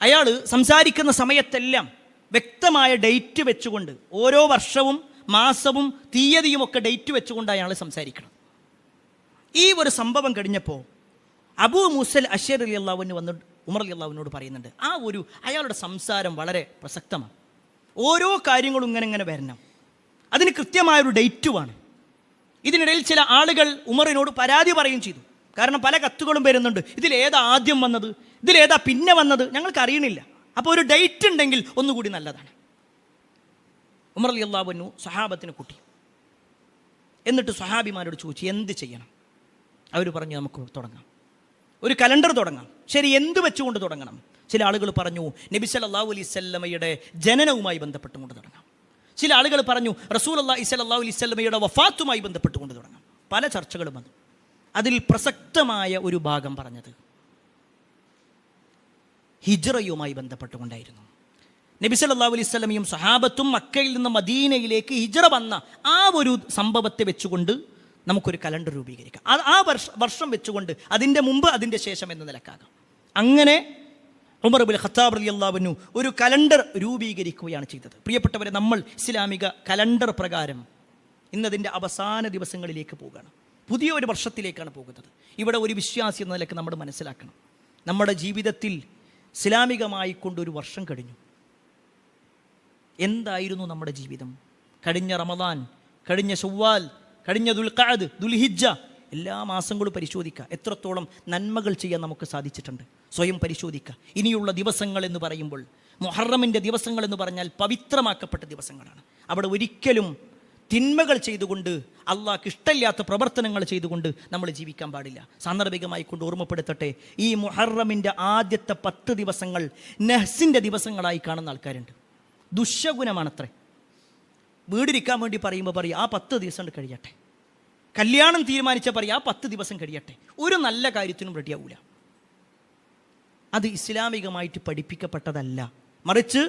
അയാൾ സംസാരിക്കുന്ന സമയത്തെല്ലാം വ്യക്തമായ ഡേറ്റ് വെച്ചുകൊണ്ട്, ഓരോ വർഷവും മാസവും തീയതിയും ഒക്കെ ഡേറ്റ് വെച്ചുകൊണ്ട് അയാൾ സംസാരിക്കണം. ഈ ഒരു സംഭവം കഴിഞ്ഞപ്പോൾ അബൂ മൂസൽ അശ്ശരി റളിയല്ലാഹു അൻഹു വന്ന് ഉമർ റളിയല്ലാഹു അൻഹുവിനോട് പറയുന്നുണ്ട്, അയാളുടെ സംസാരം വളരെ പ്രസക്തമാണ്. ഓരോ കാര്യങ്ങളും ഇങ്ങനെ വരണം, അതിന് കൃത്യമായൊരു ഡേറ്റ് വേണം. ഇതിനിടയിൽ ചില ആളുകൾ ഉമറിനോട് പരാതി പറയുകയും ചെയ്തു. കാരണം പല കത്തുകളും വരുന്നുണ്ട്, ഇതിലേതാ ആദ്യം വന്നത്, ഇതിലേതാ പിന്നെ വന്നത്, ഞങ്ങൾക്ക് അറിയണില്ല. അപ്പോൾ ഒരു ഡേറ്റ് ഉണ്ടെങ്കിൽ ഒന്നുകൂടി നല്ലതാണ്. ഉമർ റളിയല്ലാഹു അൻഹു സ്വഹാബത്തിനെ കൂട്ടി, എന്നിട്ട് സ്വഹാബിമാരോട് ചോദിച്ചു എന്ത് ചെയ്യണം. അവർ പറഞ്ഞു, നമുക്ക് തുടങ്ങാം, ഒരു കലണ്ടർ തുടങ്ങാം. ശരി, എന്ത് വെച്ചുകൊണ്ട് തുടങ്ങണം? ചില ആളുകൾ പറഞ്ഞു നബി സല്ലല്ലാഹു അലൈഹി വസല്ലമയുടെ ജനനവുമായി ബന്ധപ്പെട്ടുകൊണ്ട് തുടങ്ങാം. ചില ആളുകൾ പറഞ്ഞു റസൂലുള്ളാഹി സ്വല്ലല്ലാഹു അലൈഹി വസല്ലമയുടെ വഫാത്തുമായി ബന്ധപ്പെട്ടുകൊണ്ട് തുടങ്ങാം. പല ചർച്ചകളും വന്നു. അതിൽ പ്രസക്തമായ ഒരു ഭാഗം പറഞ്ഞത് ഹിജ്റയുമായി ബന്ധപ്പെട്ടുകൊണ്ടായിരുന്നു. നബി സല്ലല്ലാഹു അലൈഹി വസല്ലമയും സഹാബത്തും മക്കയിൽ നിന്ന് മദീനയിലേക്ക് ഹിജ്റ വന്ന ആ ഒരു സംഭവത്തെ വെച്ചുകൊണ്ട് നമുക്കൊരു കലണ്ടർ രൂപീകരിക്കാം. ആ വർഷം വെച്ചുകൊണ്ട് അതിൻ്റെ മുമ്പ് അതിൻ്റെ ശേഷം എന്ന നിലക്കാകാം. അങ്ങനെ ഉമർ ഇബ്നുൽ ഖത്താബ് റളിയല്ലാഹു അൻഹു ഒരു കലണ്ടർ രൂപീകരിക്കുകയാണ് ചെയ്തത്. പ്രിയപ്പെട്ടവരെ, നമ്മൾ ഇസ്ലാമിക കലണ്ടർ പ്രകാരം ഇന്നതിൻ്റെ അവസാന ദിവസങ്ങളിലേക്ക് പോകുകയാണ്. പുതിയ ഒരു വർഷത്തിലേക്കാണ് പോകുന്നത്. ഇവിടെ ഒരു വിശ്വാസി എന്ന നിലയ്ക്ക് നമ്മൾ മനസ്സിലാക്കണം, നമ്മുടെ ജീവിതത്തിൽ ഇസ്ലാമികമായി കൊണ്ടൊരു വർഷം കഴിഞ്ഞു. എന്തായിരുന്നു നമ്മുടെ ജീവിതം? കഴിഞ്ഞ റമദാൻ, കഴിഞ്ഞ ശവ്വാൽ, കഴിഞ്ഞ ദുൽഖഅദ്, ദുൽഹിജ്ജ, എല്ലാ മാസങ്ങളും പരിശോധിക്കുക. എത്രത്തോളം നന്മകൾ ചെയ്യാൻ നമുക്ക് സാധിച്ചിട്ടുണ്ട് സ്വയം പരിശോധിക്കുക. ഇനിയുള്ള ദിവസങ്ങൾ എന്ന് പറയുമ്പോൾ, മുഹറമിൻ്റെ ദിവസങ്ങൾ എന്ന് പറഞ്ഞാൽ പവിത്രമാക്കപ്പെട്ട ദിവസങ്ങളാണ്. അവിടെ ഒരിക്കലും തിന്മകൾ ചെയ്തുകൊണ്ട്, അള്ളാഹ്ക്ക് ഇഷ്ടമില്ലാത്ത പ്രവർത്തനങ്ങൾ ചെയ്തുകൊണ്ട് നമ്മൾ ജീവിക്കാൻ പാടില്ല. സാന്ദർഭികമായി കൊണ്ട് ഓർമ്മപ്പെടുത്തട്ടെ, ഈ മുഹറമിൻ്റെ ആദ്യത്തെ 10 ദിവസങ്ങൾ നഹ്സിൻ്റെ ദിവസങ്ങളായി കാണുന്ന ആൾക്കാരുണ്ട്. ദുശ്ശഗുണമാണത്രേ. വീടിരിക്കാൻ വേണ്ടി പറയുമ്പോൾ പറയും ആ 10 ദിവസം കൊണ്ട് കഴിയട്ടെ. കല്യാണം തീരുമാനിച്ച പറയും ആ 10 ദിവസം കഴിയട്ടെ. ഒരു നല്ല കാര്യത്തിനും റെഡിയാവൂല. അത് ഇസ്ലാമികമായിട്ട് പഠിപ്പിക്കപ്പെട്ടതല്ല. മറിച്ച്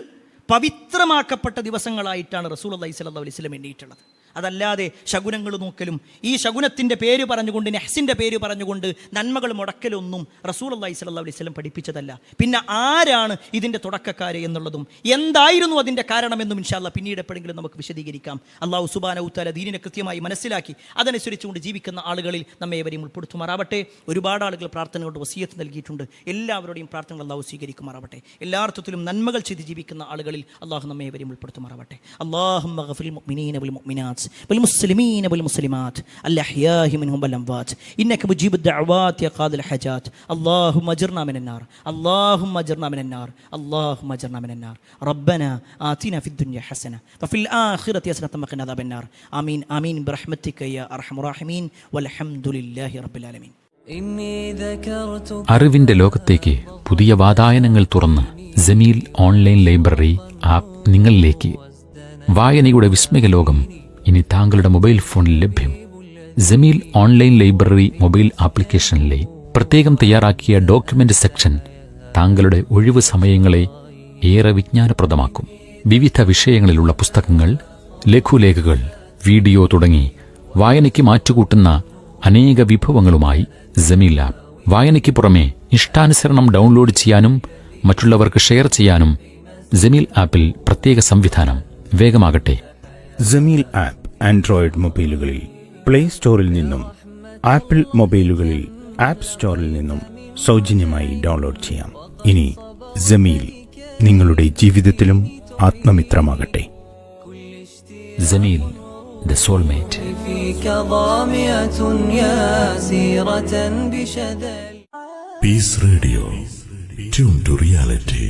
പവിത്രമാക്കപ്പെട്ട ദിവസങ്ങളായിട്ടാണ് റസൂലുള്ളാഹി സ്വല്ലല്ലാഹു അലൈഹി വസല്ലം എണ്ണിയിട്ടുള്ളത്. അതല്ലാതെ ശകുനങ്ങൾ നോക്കലും ഈ ശകുനത്തിൻ്റെ പേര് പറഞ്ഞുകൊണ്ട്, നഹ്സിൻ്റെ പേര് പറഞ്ഞുകൊണ്ട് നന്മകൾ മുടക്കലൊന്നും റസൂലുള്ളാഹി സ്വല്ലല്ലാഹു അലൈഹി വസല്ലം പഠിപ്പിച്ചതല്ല. പിന്നെ ആരാണ് ഇതിൻ്റെ തുടക്കക്കാര് എന്നുള്ളതും എന്തായിരുന്നു അതിൻ്റെ കാരണമെന്നും ഇൻഷാ അല്ലാഹ് പിന്നീട് എപ്പോഴെങ്കിലും നമുക്ക് വിശദീകരിക്കാം. അല്ലാഹു സുബ്ഹാനഹു വ തആല ദീനിനെ കൃത്യമായി മനസ്സിലാക്കി അതനുസരിച്ചുകൊണ്ട് ജീവിക്കുന്ന ആളുകളിൽ നമ്മെ ഏവരെയും ഉൾപ്പെടുത്തുമാറാവട്ടെ. ഒരുപാട് ആളുകൾ പ്രാർത്ഥന കൊണ്ട് വസിയത്ത് നൽകിയിട്ടുണ്ട്. എല്ലാവരുടെയും പ്രാർത്ഥനകൾ അല്ലാഹു സ്വീകരിക്കുമാറാവട്ടെ. എല്ലാ അർത്ഥത്തിലും നന്മകൾ ചെയ്ത് ജീവിക്കുന്ന ആളുകളിൽ അല്ലാഹു നമ്മെ ഏവരെയും ഉൾപ്പെടുത്തുമാറാവട്ടെ. അല്ലാഹുമ്മ ഗഫിൽ മുഅ്മിനീന വൽ മുഅ്മിനാത്ത് والمسلمين والمسلمات الأحياء منهم والأموات إنك مجيب الدعوات يا قاضي الحاجات اللهم أجرنا من النار اللهم أجرنا من النار اللهم أجرنا من النار ربنا آتنا في الدنيا حسنة وفي الآخرة حسنة وقنا عذاب النار آمين آمين برحمتك يا أرحم الراحمين والحمد لله رب العالمين. അറിവിന്റെ ലോകത്തേക്ക് പുതിയ വാതായനങ്ങൾ തുറന്ന് ജമീൽ ഓൺലൈൻ ലൈബ്രറി ആപ്പ് നിങ്ങളിലേക്ക്. വായനയുടെ വിസ്മയ ലോകം ഇനി താങ്കളുടെ മൊബൈൽ ഫോണിൽ ലഭ്യം. ജമീൽ ഓൺലൈൻ ലൈബ്രറി മൊബൈൽ ആപ്ലിക്കേഷനിലെ പ്രത്യേകം തയ്യാറാക്കിയ ഡോക്യുമെന്റ് സെക്ഷൻ താങ്കളുടെ ഒഴിവ് സമയങ്ങളെ ഏറെ വിജ്ഞാനപ്രദമാക്കും. വിവിധ വിഷയങ്ങളിലുള്ള പുസ്തകങ്ങൾ, ലഘുലേഖകൾ, വീഡിയോ തുടങ്ങി വായനയ്ക്ക് മാറ്റുകൂട്ടുന്ന അനേക വിഭവങ്ങളുമായി ജമീൽ ആപ്പ്. വായനയ്ക്ക് പുറമെ ഇഷ്ടാനുസരണം ഡൗൺലോഡ് ചെയ്യാനും മറ്റുള്ളവർക്ക് ഷെയർ ചെയ്യാനും ജമീൽ ആപ്പിൽ പ്രത്യേക സംവിധാനം. വേഗമാകട്ടെ. ജമീൽ ആപ്പ് ആൻഡ്രോയിഡ് മൊബൈലുകളിൽ പ്ലേ സ്റ്റോറിൽ നിന്നും ആപ്പിൾ മൊബൈലുകളിൽ ആപ്പ് സ്റ്റോറിൽ നിന്നും സൗജന്യമായി ഡൗൺലോഡ് ചെയ്യാം. ഇനി ജമീൽ നിങ്ങളുടെ ജീവിതത്തിലും ആത്മമിത്രമാകട്ടെ. Jameel the soulmate. Peace Radio. Tune to reality.